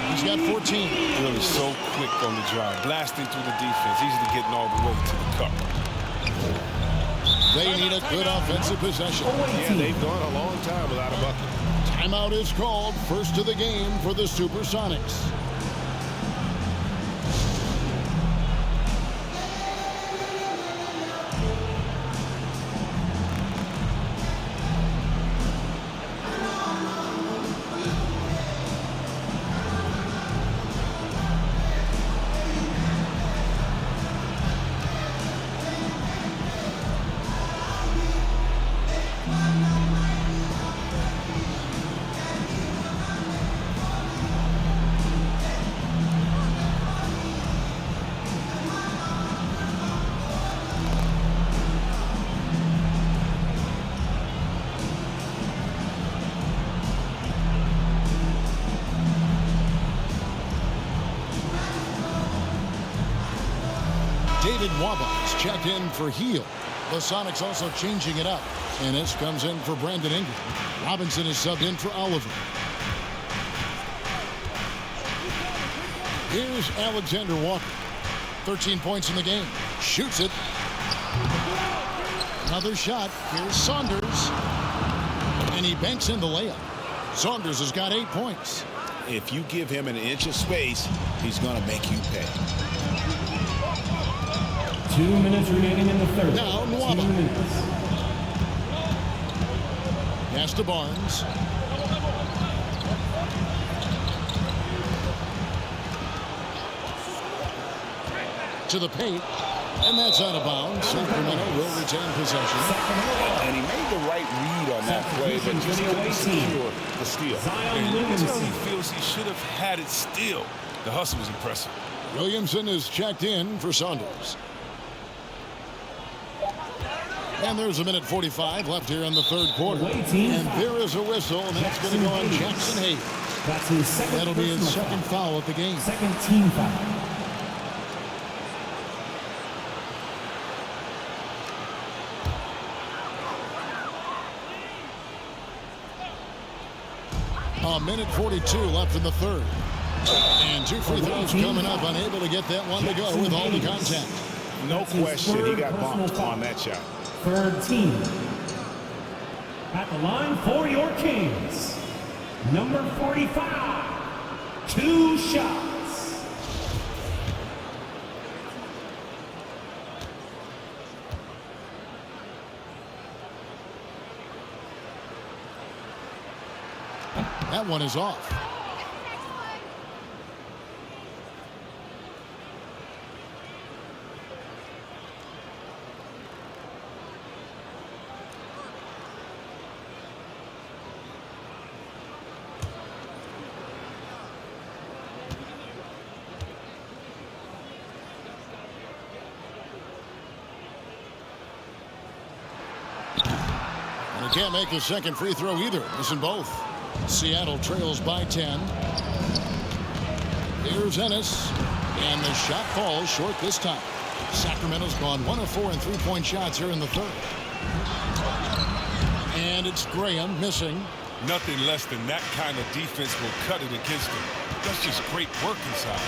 He's got 14. Really so quick on the drive. Blasting through the defense. Easily getting all the way to the cup. They need a good offensive possession. Yeah, they've gone a long time without a bucket. Timeout is called. First of the game for the SuperSonics. David Waba's checked in for Heel. The Sonics also changing it up. And this comes in for Brandon Ingram. Robinson is subbed in for Oliver. Here's Alexander Walker. 13 points in the game. Shoots it. Another shot. Here's Saunders. And he banks in the layup. Saunders has got 8 points. If you give him an inch of space, he's going to make you pay. 2 minutes remaining in the third. Now, 2 Nwaba. minutes. Pass to Barnes. To the paint. And that's out of bounds. Sacramento will retain possession. And he made the right read on that play, but just couldn't secure the steal. And you can tell he feels he should have had it still. The hustle was impressive. Williamson is checked in for Saunders. And there's 1:45 left here in the third quarter. And there is a whistle, and that's going to go on Jackson Hayes. That's his second. That'll be his second foul of the game. Second team foul. A minute 42 left in the third. And 2 free throws coming up, unable to get that one to go with all the contact. No question, he got bumped on that shot. Third team. At the line for your Kings. Number 45. 2 shots. That one is off. And he can't make a second free throw either. Missing both. Seattle trails by 10. Here's Ennis. And the shot falls short this time. Sacramento's gone 1 of 4 in three-point shots here in the third. And it's Graham missing. Nothing less than that kind of defense will cut it against him. That's just great work inside.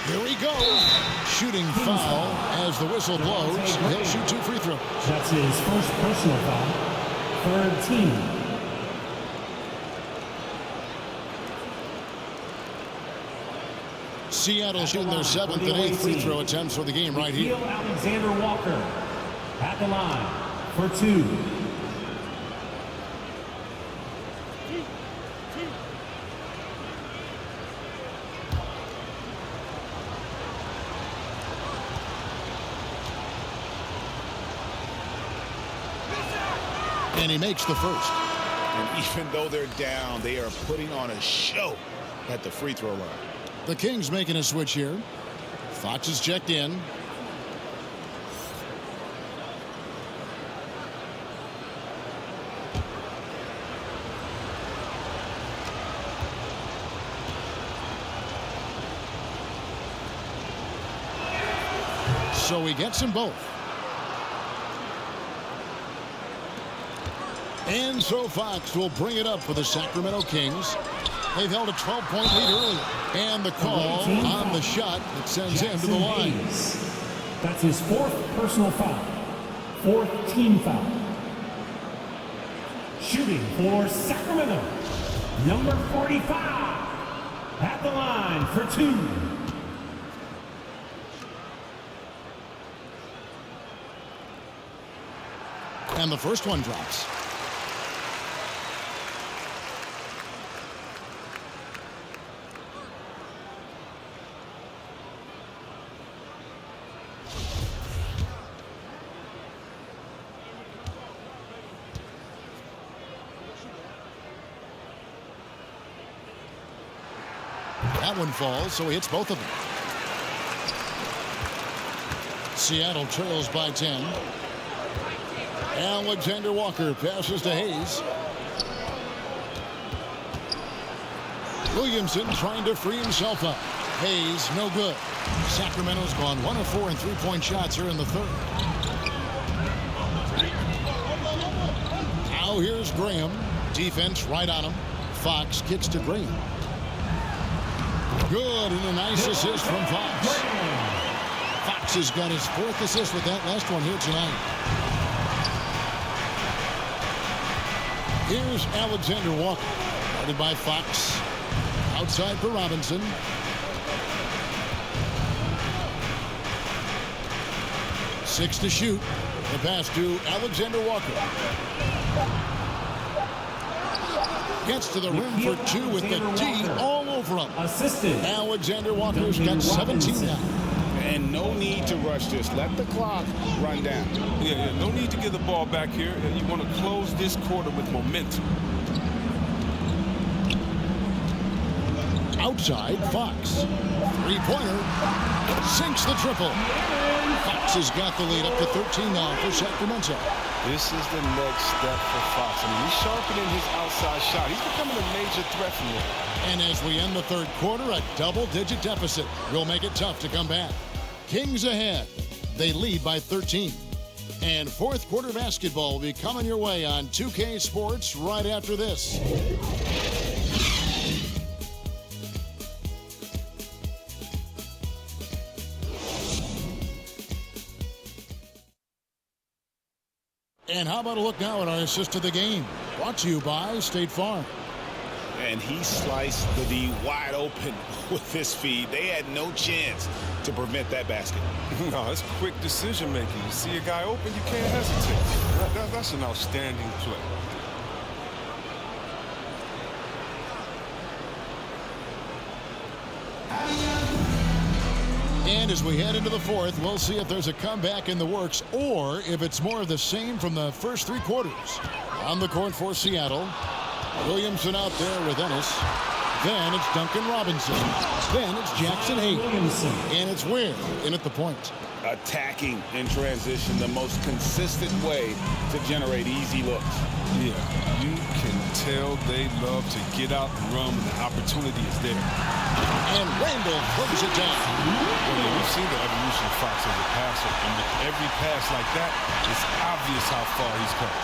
Here he goes. Shooting foul as the whistle blows. He'll shoot 2 free throws. That's his first personal foul. Third team. Seattle shooting their 7th and 8th free throw attempts for the game right here. Alexander Walker at the line for 2. And he makes the first. And even though they're down, they are putting on a show at the free throw line. The Kings making a switch here. Fox is checked in. So he gets them both. And so Fox will bring it up for the Sacramento Kings. They've held a 12-point lead earlier. And the call on the shot that sends him to the line. That's his 4th personal foul. 4th team foul. Shooting for Sacramento. Number 45. At the line for 2. And the first one drops. That one falls, so he hits both of them. Seattle trails by 10. Alexander Walker passes to Hayes. Williamson trying to free himself up. Hayes, no good. Sacramento's gone 1 of 4 in three-point shots here in the third. Now here's Graham. Defense right on him. Fox kicks to Graham. Good, and a nice assist from Fox. Fox has got his 4th assist with that last one here tonight. Here's Alexander Walker, guarded by Fox. Outside for Robinson. 6 to shoot. The pass to Alexander Walker. Gets to the rim for 2 with the D all over him. Alexander Walker's got 17 now. And no need to rush this. Let the clock run down. Yeah, no need to get the ball back here. You want to close this quarter with momentum. Outside, Fox. Three-pointer. Sinks the triple. Fox has got the lead up to 13 now for Sacramento. This is the next step for Fox. I mean, he's sharpening his outside shot. He's becoming a major threat from there. And as we end the third quarter, a double-digit deficit will make it tough to come back. Kings ahead. They lead by 13. And fourth quarter basketball will be coming your way on 2K Sports right after this. And how about a look now at our assist to the game? Brought to you by State Farm. And he sliced the D wide open with this feed. They had no chance to prevent that basket. No, it's quick decision making. You see a guy open, you can't hesitate. That's an outstanding play. And as we head into the fourth, we'll see if there's a comeback in the works or if it's more of the same from the first three quarters. On the court for Seattle, Williamson out there with Ennis. Then it's Duncan Robinson. Then it's Jackson Hayes. And it's Ware in at the point. Attacking in transition, the most consistent way to generate easy looks. Yeah, you can tell they love to get out and run when the opportunity is there. And Randall throws it down. Well, we've seen the evolution of Fox as a passer, and with every pass like that, it's obvious how far he's come.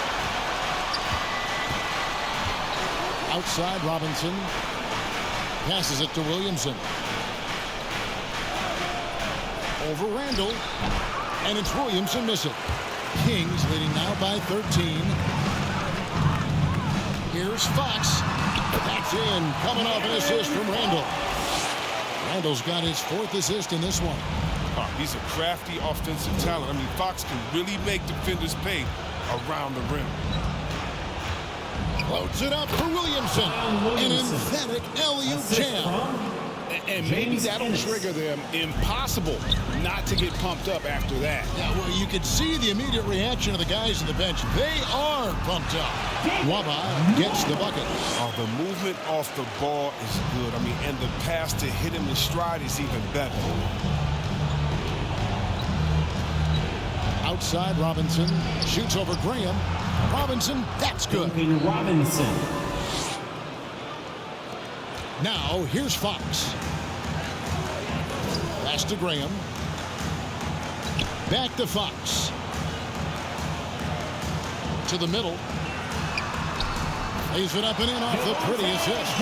Outside, Robinson passes it to Williamson. Over Randall, and it's Williamson missing. Kings leading now by 13. Here's Fox. That's in, coming off an assist from Randall. Randall's got his fourth assist in this one. He's a crafty offensive talent. I mean, Fox can really make defenders pay around the rim. Floats it up for Williamson. An emphatic alley-oop jam. And maybe that'll trigger them. Impossible not to get pumped up after that. Yeah, well, you could see the immediate reaction of the guys on the bench. They are pumped up. Waba gets the bucket. The movement off the ball is good. I mean, and the pass to hit him in stride is even better. Outside, Robinson shoots over Graham. Robinson, that's good. Robinson. Now, here's Fox. Pass to Graham. Back to Fox. To the middle. Lays it up and in off the pretty assist.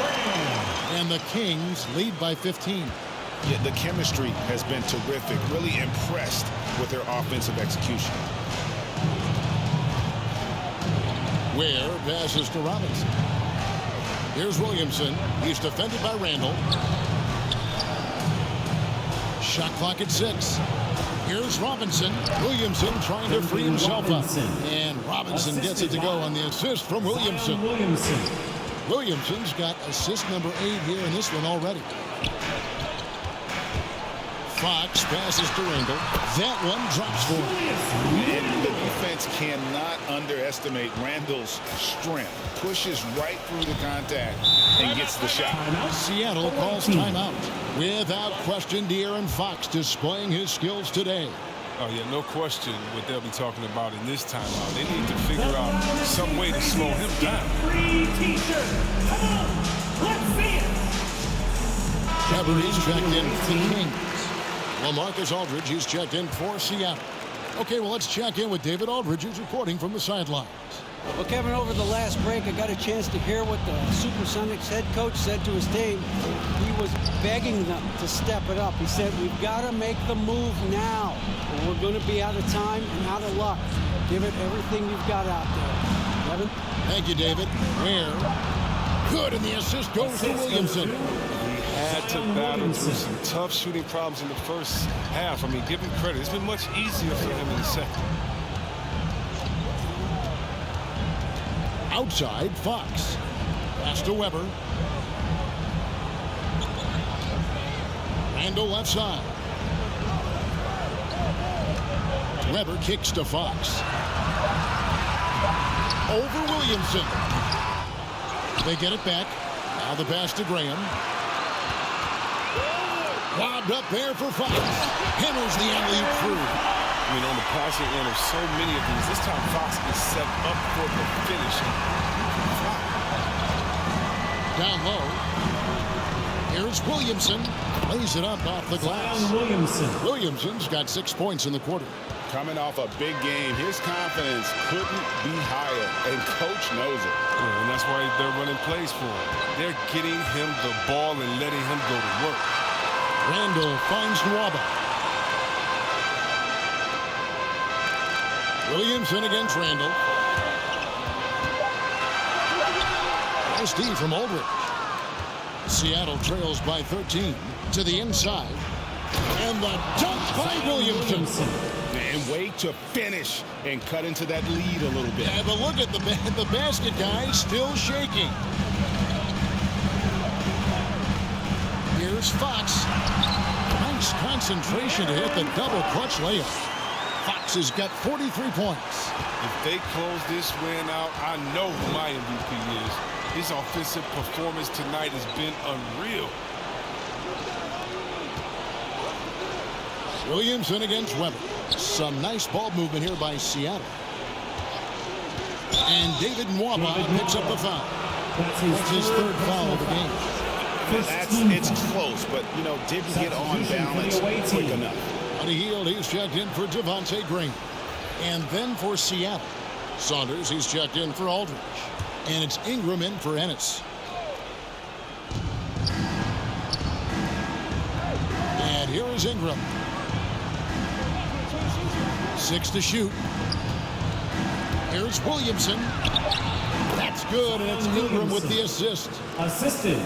And the Kings lead by 15. Yeah, the chemistry has been terrific. Really impressed with their offensive execution. Ware passes to Robinson. Here's Williamson. He's defended by Randall. Shot clock at 6. Here's Robinson. Williamson trying to free himself up. And Robinson gets it to go on the assist from Williamson. Williamson's got assist number 8 here in this one already. Fox passes to Randall. That one drops for him. And the defense cannot underestimate Randall's strength. Pushes right through the contact and gets the shot. Seattle calls timeout. Without question, De'Aaron Fox displaying his skills today. Oh, yeah, no question what they'll be talking about in this timeout. They need to figure out some way to slow him down. Free t-shirt. Come on, let's see it. Cabaret's checked in for the Kings. Well, Marcus Aldridge, he's checked in for Seattle. Okay, well, let's check in with David Aldridge, who's reporting from the sidelines. Well, Kevin, over the last break, I got a chance to hear what the SuperSonics head coach said to his team. He was begging them to step it up. He said, we've got to make the move now, or we're going to be out of time and out of luck. Give it everything you've got out there. Kevin? Thank you, David. Ware. Good, and the assist goes to Williamson. He had to battle through some tough shooting problems in the first half. I mean, give him credit. It's been much easier for him in the second. Outside, Fox. Pass to Weber. Randall left side. Weber kicks to Fox. Over Williamson. They get it back. Now the pass to Graham. Lobbed up there for Fox. Hammers the alley-oop through. I mean, on the passing end of so many of these, this time Fox is set up for the finish. Down low. Here's Williamson. Lays it up off the glass. Williamson's got 6 points in the quarter. Coming off a big game, his confidence couldn't be higher, and coach knows it. Yeah, and that's why they're running plays for him. They're getting him the ball and letting him go to work. Randall finds Nwaba. Williamson against Randall. SD from Aldridge. Seattle trails by 13 to the inside. And the dunk by Williamson. And wait to finish and cut into that lead a little bit. Yeah, but look at the basket guy still shaking. Here's Fox. Nice concentration to hit the double clutch layup. Fox has got 43 points. If they close this win out, I know who my MVP is. His offensive performance tonight has been unreal. Williamson against Weber. Some nice ball movement here by Seattle. And David Nwaba picks up the foul. That's his third foul of the game. It's close, but, you know, didn't get on balance quick enough. On the heel, he's checked in for Devontae Green. And then for Seattle, Saunders, he's checked in for Aldridge. And it's Ingram in for Ennis. And here is Ingram. 6 to shoot. Here's Williamson. That's good, and it's Ingram with the assist.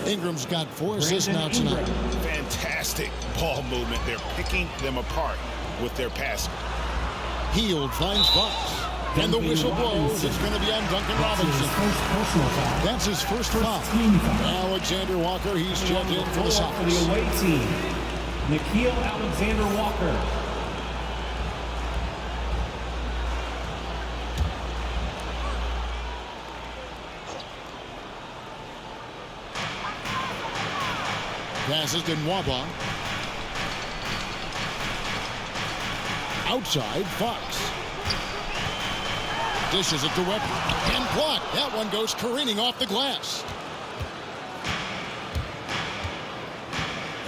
Ingram's got 4 assists now tonight. Fantastic ball movement. They're picking them apart with their passing. Heald finds Fox. And the whistle blows. It's going to be on Duncan Robinson. That's his first foul. Alexander Walker, he's checked in for the Sox. Nickeil Alexander-Walker. Passes to Nwaba. Outside, Fox. Dishes it to Weber. And blocked. That one goes careening off the glass.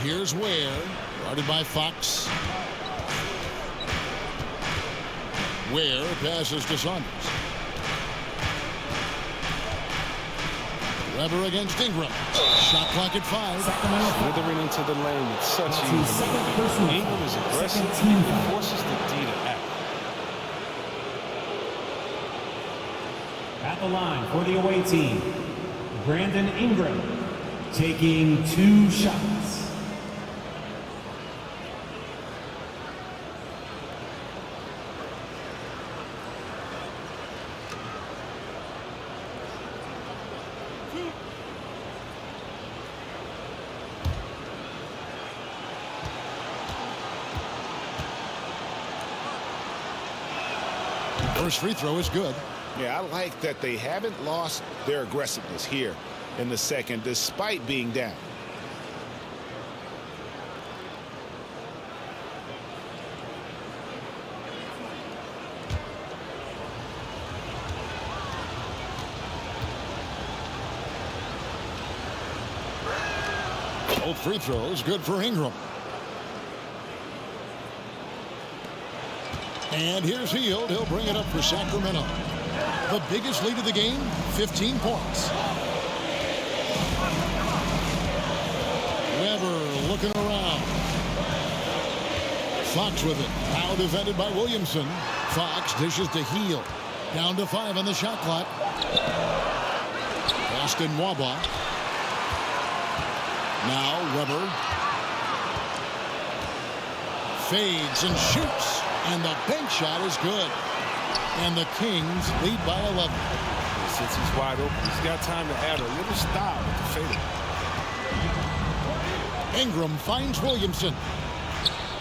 Here's Ware. Guarded by Fox. Ware passes to Saunders. Weber against Ingram. Shot clock at 5. Slithering into the lane with such ease. Ingram is aggressive and forces the D to act. At the line for the away team, Brandon Ingram taking 2 shots. First free throw is good. Yeah, I like that they haven't lost their aggressiveness here in the second, despite being down. Both free throws good for Ingram. And here's Hield. He'll bring it up for Sacramento. The biggest lead of the game, 15 points. Weber looking around. Fox with it. Now defended by Williamson. Fox dishes to Hield. Down to 5 on the shot clock. Pass to Nwaba. Now Weber. Fades and shoots. And the bank shot is good. And the Kings lead by 11. Since he's wide open, he's got time to add a little style with the fader. Ingram finds Williamson.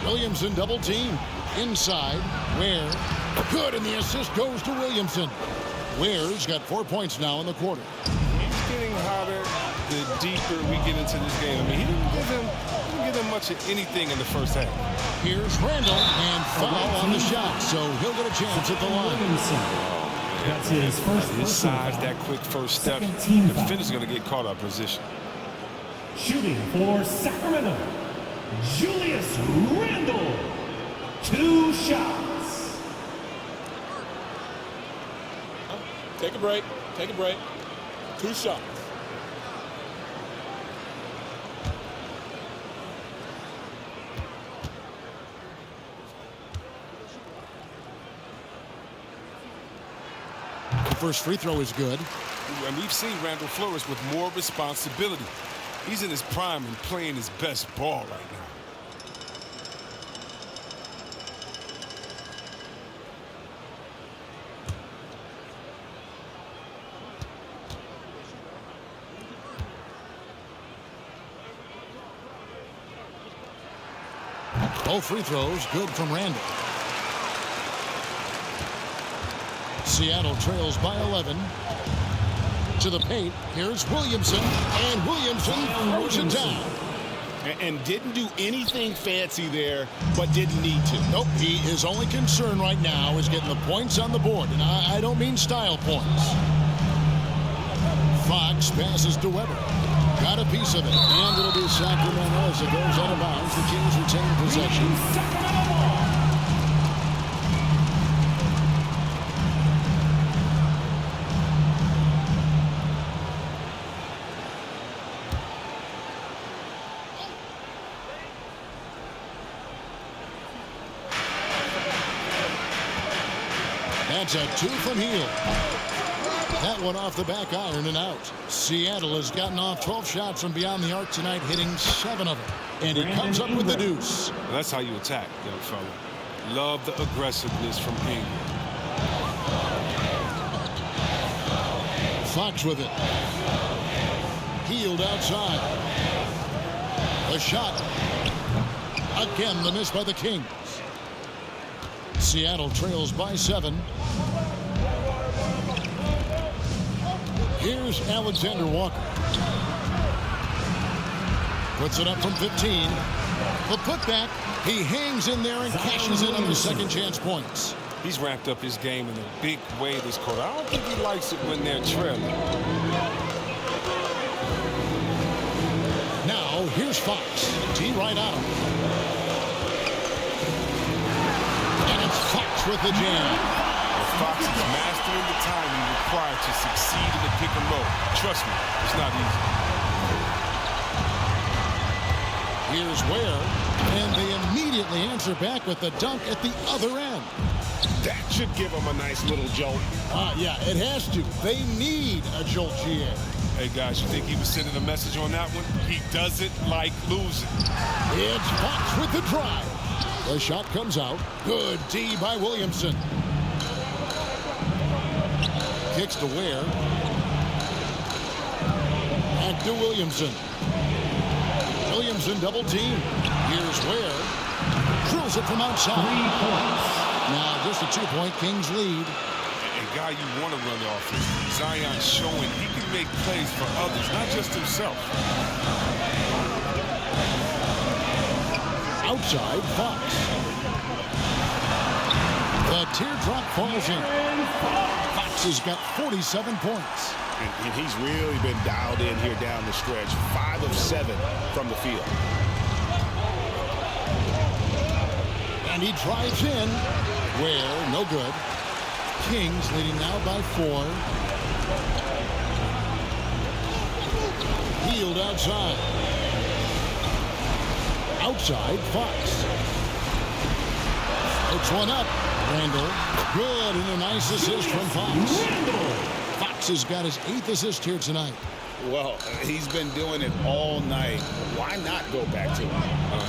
Williamson double team. Inside. Ware. Good, and the assist goes to Williamson. Ware's got 4 points now in the quarter. He's getting hotter the deeper we get into this game. I mean, he didn't give him much of anything in the first half. Here's Randall, and foul on the shot, so he'll get a chance at the line. That's his first. His size, that quick first step, the defender's going to get caught out of position. Shooting for Sacramento, Julius Randle. 2 shots. Take a break. Take a break. 2 shots. The first free throw is good. And we've seen Randall flourish with more responsibility. He's in his prime and playing his best ball right now. Both free throws good from Randall. Seattle trails by 11. To the paint. Here's Williamson. And Williamson throws it down. And didn't do anything fancy there, but didn't need to. Nope. His only concern right now is getting the points on the board. And I don't mean style points. Fox passes to Weber. Got a piece of it. And it'll be Sacramento as it goes out of bounds. The Kings retain possession. That's a 2 from Hield. That one off the back iron and out. Seattle has gotten off 12 shots from beyond the arc tonight, hitting 7 of them. And he comes up with the deuce. Well, that's how you attack, young fella. Love the aggressiveness from Ingram. Fox with it. Hield outside. The shot. Again, the miss by the Kings. Seattle trails by 7. Here's Alexander Walker. Puts it up from 15. The putback. He hangs in there and cashes in on the second chance points. He's ramped up his game in a big way this quarter. I don't think he likes it when they're trailing. Now, here's Fox. T right on him. And it's Fox with the jam. Fox is mastering the timing required to succeed in the pick and roll. Trust me, it's not easy. Here's Ware, and they immediately answer back with the dunk at the other end. That should give them a nice little jolt. Yeah, it has to. They need a jolt, GA. Hey, guys, you think he was sending a message on that one? He doesn't like losing. It's Fox with the drive. The shot comes out. Good D by Williamson. Kicks to Ware. Back to Williamson. Williamson double team. Here's Ware. Drills it from outside. 3 points. Now just a 2-point Kings lead. A guy you want to run the offense. Zion showing he can make plays for others, not just himself. Outside, Fox. The teardrop falls in. Fox has got 47 points. And he's really been dialed in here down the stretch. 5 of 7 from the field. And he drives in. Ware, no good. Kings leading now by 4. Hield outside. Outside, Fox. It's one up. Randall, good, and a nice assist from Fox. Fox has got his 8th assist here tonight. Well, he's been doing it all night. Why not go back to him?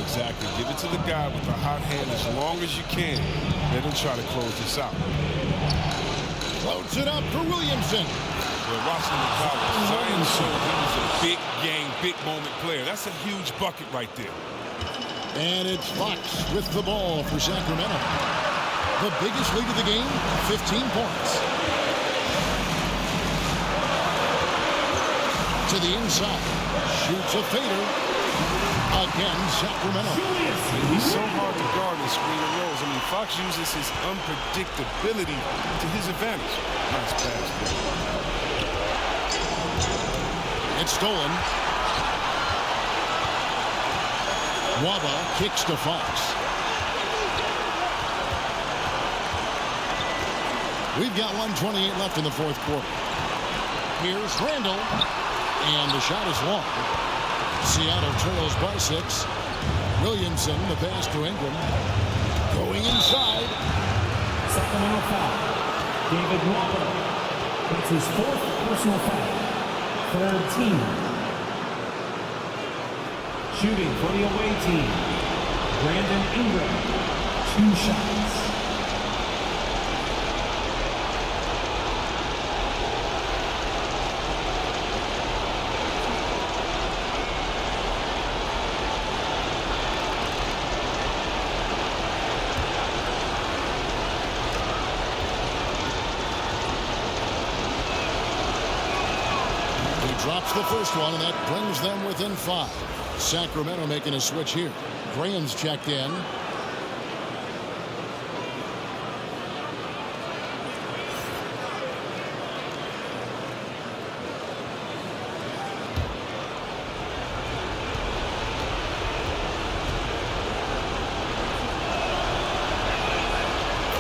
Exactly. Give it to the guy with the hot hand as long as you can. Let him try to close this out. Floats it up for Williamson. Well, watching the college, Zion showed he was a big game, big moment player. That's a huge bucket right there. And it's Fox with the ball for Sacramento. The biggest lead of the game, 15 points. To the inside. Shoots a fader. Again, Sacramento. He's so hard to guard in screen and rolls. I mean, Fox uses his unpredictability to his advantage. Nice pass. It's stolen. Waba kicks to Fox. We've got 1:28 left in the fourth quarter. Here's Randall. And the shot is long. Seattle trails by 6. Williamson, the pass to Ingram. Going inside. Sacramento foul. David Walker. It's his 4th personal foul. 3rd team. Shooting for the away team. Brandon Ingram. 2 shots. Drops the first one, and that brings them within 5. Sacramento making a switch here. Graham's checked in.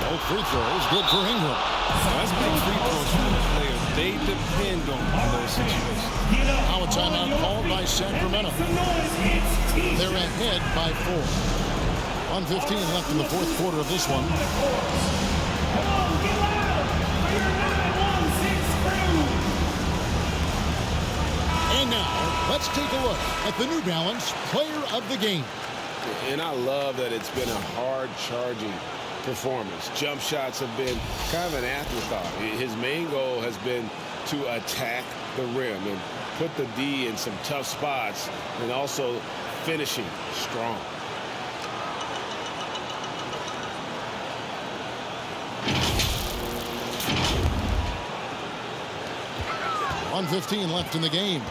Both free throws, good for Ingram. That's big free throws from the player. They depend on those situations. Now a timeout called by Sacramento. They're ahead by 4. 1:15 left in the fourth quarter of this one. And now, let's take a look at the New Balance Player of the Game. And I love that it's been a hard-charging performance. Jump shots have been kind of an afterthought. His main goal has been to attack the rim and put the D in some tough spots and also finishing strong. .115 left in the game.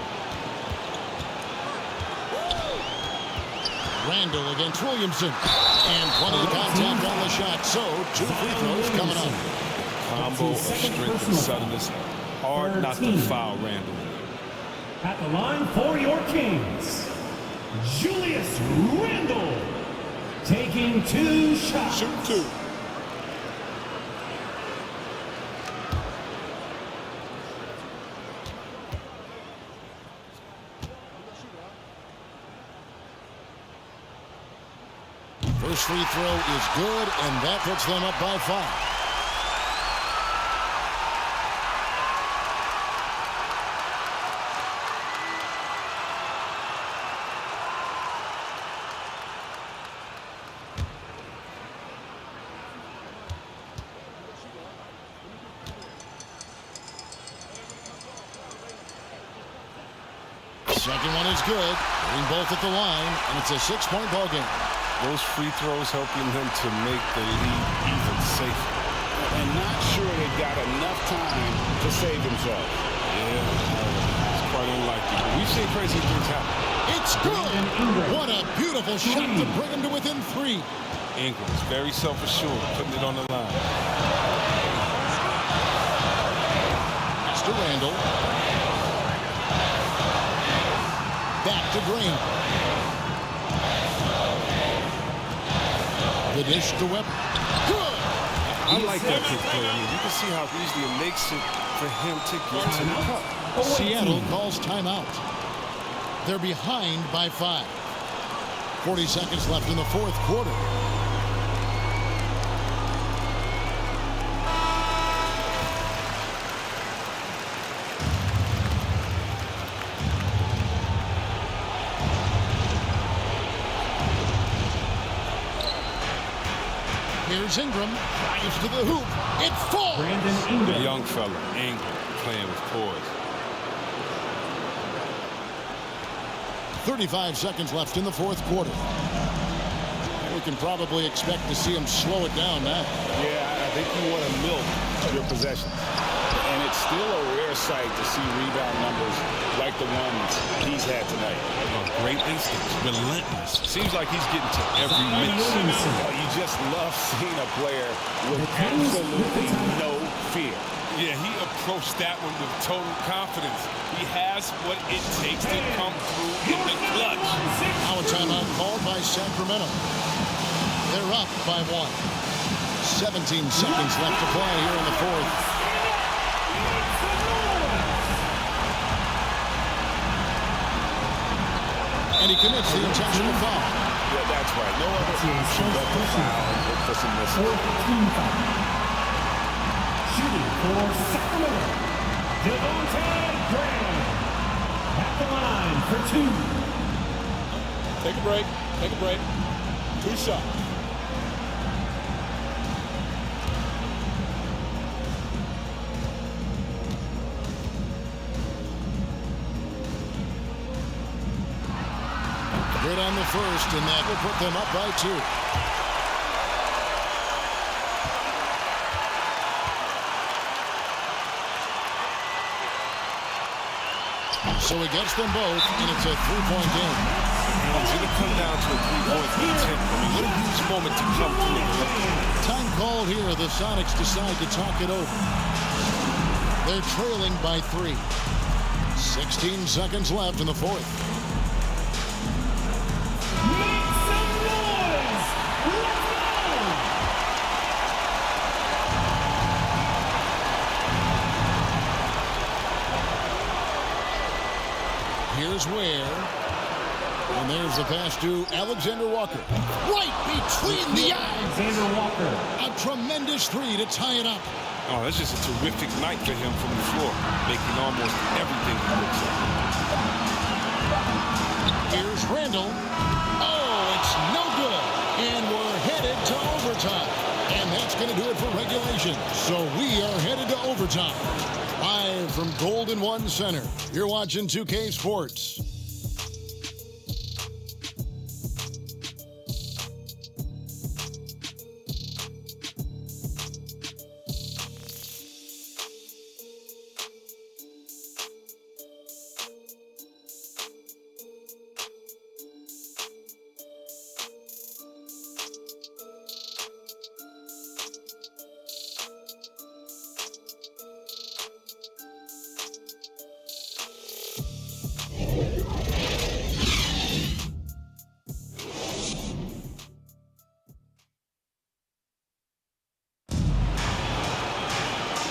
Randall against Williamson. And plenty of contact on the shot. So, 2 free throws coming up. Combo of strength and suddenness. Hard not to foul Randall. At the line for your Kings, Julius Randle taking 2 shots. Shoot 2. First free throw is good, and that puts them up by 5. Second one is good. Getting both at the line, and it's a 6-point ball game. Those free throws helping them to make the lead even safer. And not sure they've got enough time to save themselves. Yeah, it's quite unlikely. We've seen crazy things happen. It's good. What a beautiful shot to bring him to within 3. Ingram is very self-assured, putting it on the line. To Randall. Back to Green. The dish to Webber. Good. I like that kid play. I mean, you can see how easily it makes it for him to get to the cup. Seattle calls timeout. They're behind by 5. 40 seconds left in the fourth quarter. Here's Ingram. Drives to the hoop. It falls. Brandon Ingram. A young fella, Ingram, playing with poise. 35 seconds left in the fourth quarter. We can probably expect to see him slow it down now. Yeah, I think you want to milk your possessions. And it's still a rare sight to see rebound numbers like the ones he's had tonight. Great instincts, relentless. Seems like he's getting to every miss. You just love seeing a player with absolutely no fear. Yeah, he approached that one with total confidence. He has what it takes to come through in the clutch. Now a timeout called by Sacramento. They're up by 1. 17 seconds left to play here in the fourth. And he commits the intentional foul. Yeah, that's right. No other option but to foul and look for some misses. Shooting for Sacramento, Devontae Graham. At the line for 2. Take a break. Take a break. 2 shots. Good on the first, and that will put them up by 2. So he gets them both, and it's a 3-point game. It's going to come down to a 3-point attempt. I mean, what a huge moment to come through. Time called here. The Sonics decide to talk it over. They're trailing by 3. 16 seconds left in the fourth. Make some noise! Let's go! Here's Ware. And there's the pass to Alexander Walker. Right between the eyes. Alexander Walker. A tremendous 3 to tie it up. Oh, that's just a terrific night for him from the floor, making almost everything he looks at. Here's Randall. Oh, it's no good. And we're headed to overtime. And that's going to do it for regulation. So we are headed to overtime. Live from Golden One Center, you're watching 2K Sports.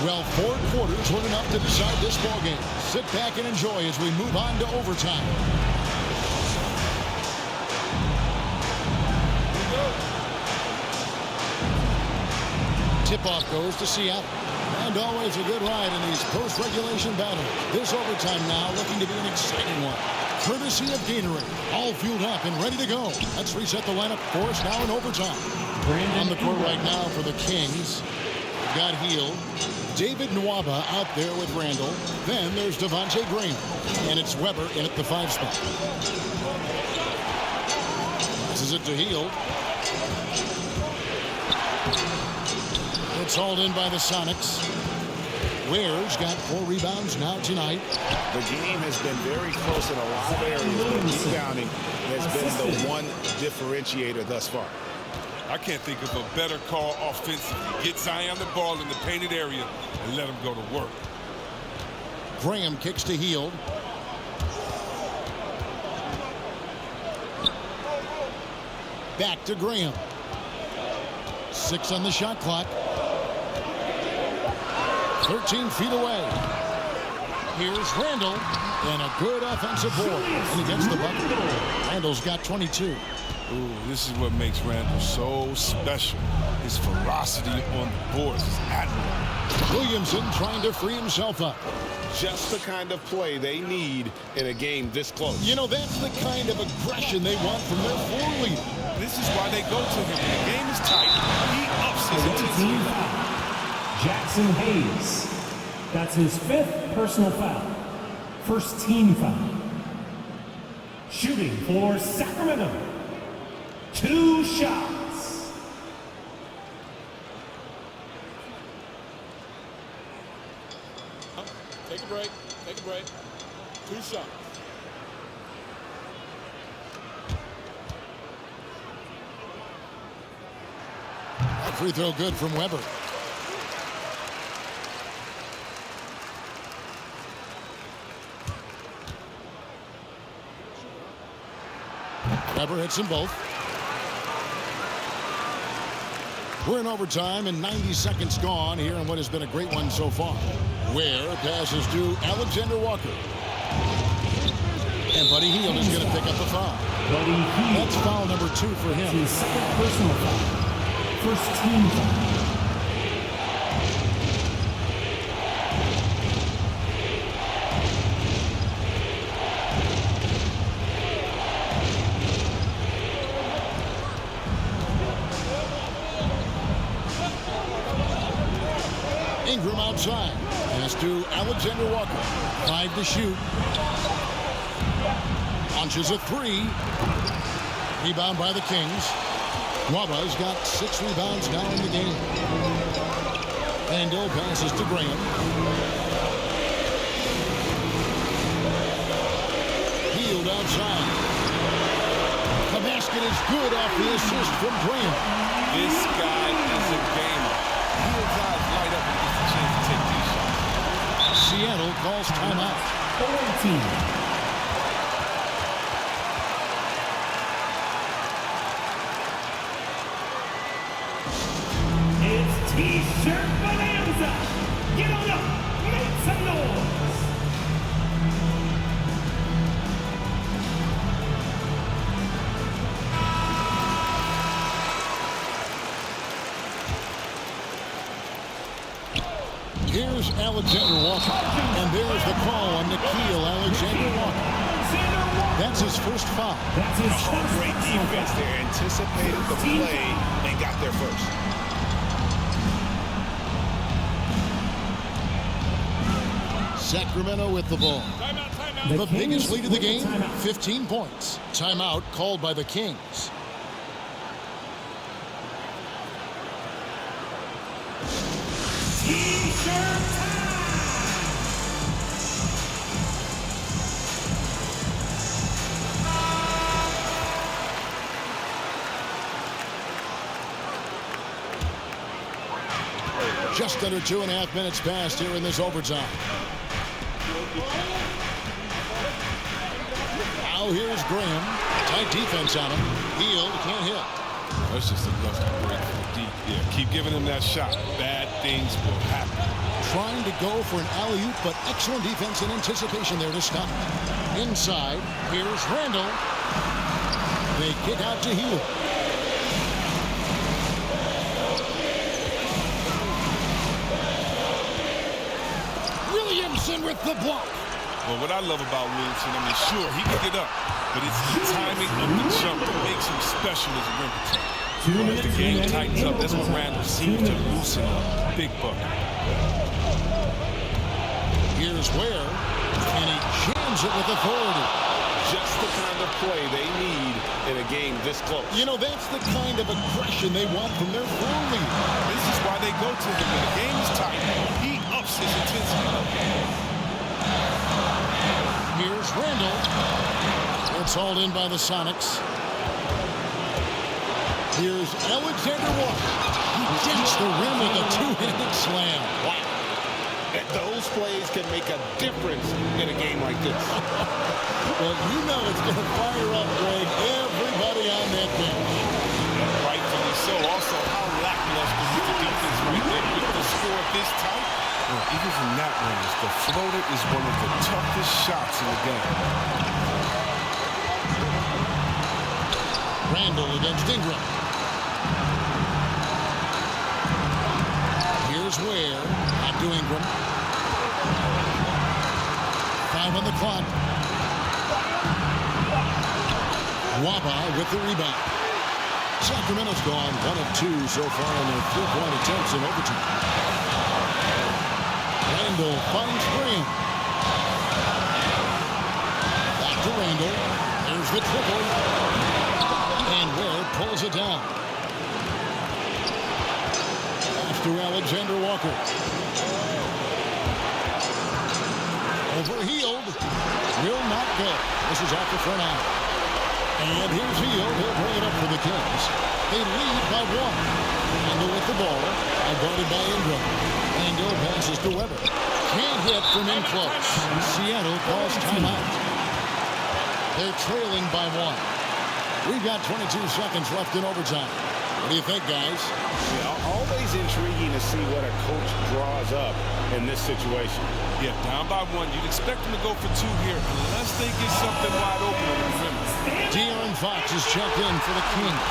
Well, 4 quarters weren't enough to decide this ballgame. Sit back and enjoy as we move on to overtime. Tip-off goes to Seattle. And always a good ride in these post-regulation battles. This overtime now looking to be an exciting one. Courtesy of Gatorade. All fueled up and ready to go. Let's reset the lineup for us now in overtime. On the court right now for the Kings. Got Hield. David Nwaba out there with Randall. Then there's Devontae Graham. And it's Weber in at the 5 spot. This is it to Hield. It's hauled in by the Sonics. Ware's got 4 rebounds now tonight. The game has been very close in a lot of areas, but rebounding has been the one differentiator thus far. I can't think of a better call offensively. Get Zion the ball in the painted area and let him go to work. Graham kicks to Hield. Back to Graham. 6 on the shot clock. 13 feet away. Here's Randall, and a good offensive board. And he gets the bucket. Randall's got 22. Ooh, this is what makes Randall so special. His ferocity on the boards is admirable. Williamson trying to free himself up. Just the kind of play they need in a game this close. You know, that's the kind of aggression they want from their floor leader. This is why they go to him. When the game is tight, he ups his intensity. Jackson Hayes. That's his 5th personal foul. First team foul. Shooting for Sacramento. 2 shots. Take a break. Take a break. 2 shots. That free throw good from Weber. Weber hits them both. We're in overtime and 90 seconds gone here in what has been a great one so far. Ware passes to Alexander Walker. And Buddy Hield is going to pick up the foul. That's foul number 2 for him. His 2nd personal foul. First team foul. Ingram outside. Pass to Alexander Walker. 5 to shoot. Launches a 3. Rebound by the Kings. Waba's got 6 rebounds now in the game. Randall passes to Graham. Hield outside. The basket is good off the assist from Graham. This guy is a gamer. Hield's eyes light up when he gets a chance to take these shots. Seattle calls timeout. 14. T-shirt bonanza! Get on up! Make some noise! Here's Alexander Walker. And there's the call on Nickeil Alexander Walker. That's his first foul. That's his first Great defense there. Anticipated the play and got there first. Sacramento with the ball. Timeout. The biggest lead of the game, 15 points. Timeout called by the Kings. T-shirt time! Just under 2.5 minutes passed here in this overtime. Now here's Graham. Tight defense on him. Hield can't hit. That's just enough to break from deep. Yeah, keep giving him that shot. Bad things will happen. Trying to go for an alley-oop, but excellent defense and anticipation there to stop. Inside, here's Randall. They kick out to Hield. Williamson with the block. Well, what I love about Williamson, I mean, sure, he can get up, but it's the timing of the jump that makes him special as a rim protector. As the game tightens up, that's when Randall seems to loosen up. Big bucket. Here's Ware, and he jams it with authority. Just the kind of play they need in a game this close. You know, that's the kind of aggression they want from their floor leader. This is why they go to him. When the game is tight, he ups his intensity. Here's Randall. It's hauled in by the Sonics. Here's Alexander Walker. He gets the rim with a two-handed slam. Wow. And those plays can make a difference in a game like this. Well, you know it's going to fire up, Greg, everybody on that bench. Rightfully so. Also, how lackluster is the defense right there with the score this tight? Even from that range, the floater is one of the toughest shots in the game. Randall against Ingram. Here's Ware. Out to Ingram. 5 on the clock. Waba with the rebound. Sacramento's gone 1 of 2 so far in their 3-point attempts in overtime. Randall finds Graham. Back to Randall. There's the triple. And Ware pulls it down. After Alexander Walker. Overhealed. Will not go. This is off the front eye. And here's Hield. He'll bring it up for the Kings. They lead by 1. Randall with the ball. Guarded by Ingram. Randall passes to Weber. Can't hit from in close. Seattle calls timeout. They're trailing by 1. We've got 22 seconds left in overtime. What do you think, guys? Yeah, always intriguing to see what a coach draws up in this situation. Yeah, down by 1. You'd expect them to go for 2 here unless they get something wide open on the rim. De'Aaron Fox is checked in for the Kings.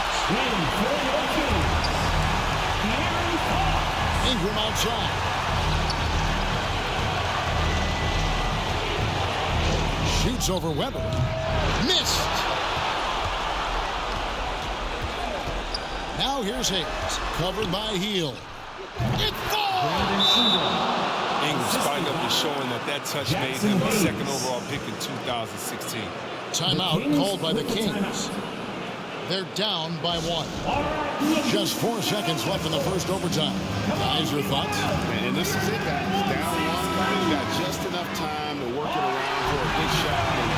Ingram outside. Shoots over Weber. Missed. Now here's Hayes. Covered by Hield. It falls! Ingram's spotting up and showing that touch made him the 2nd overall pick in 2016. Timeout called by the Kings. They're down by 1. Just 4 seconds left in the first overtime. Guys, your thoughts? And this is it, guys. Down 1. They've got just enough time to work it around for a good shot. And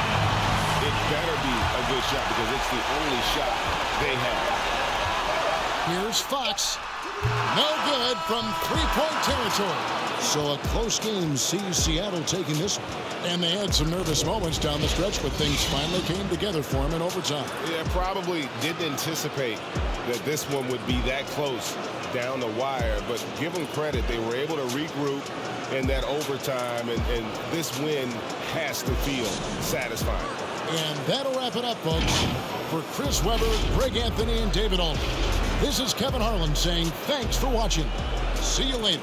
it better be a good shot because it's the only shot they have. Here's Fox. No good from 3-point territory. So a close game sees Seattle taking this one. And they had some nervous moments down the stretch, but things finally came together for them in overtime. Yeah, probably didn't anticipate that this one would be that close down the wire. But give them credit. They were able to regroup in that overtime. And this win has to feel satisfying. And that'll wrap it up, folks. For Chris Webber, Greg Anthony, and David Aldridge, this is Kevin Harlan saying thanks for watching. See you later.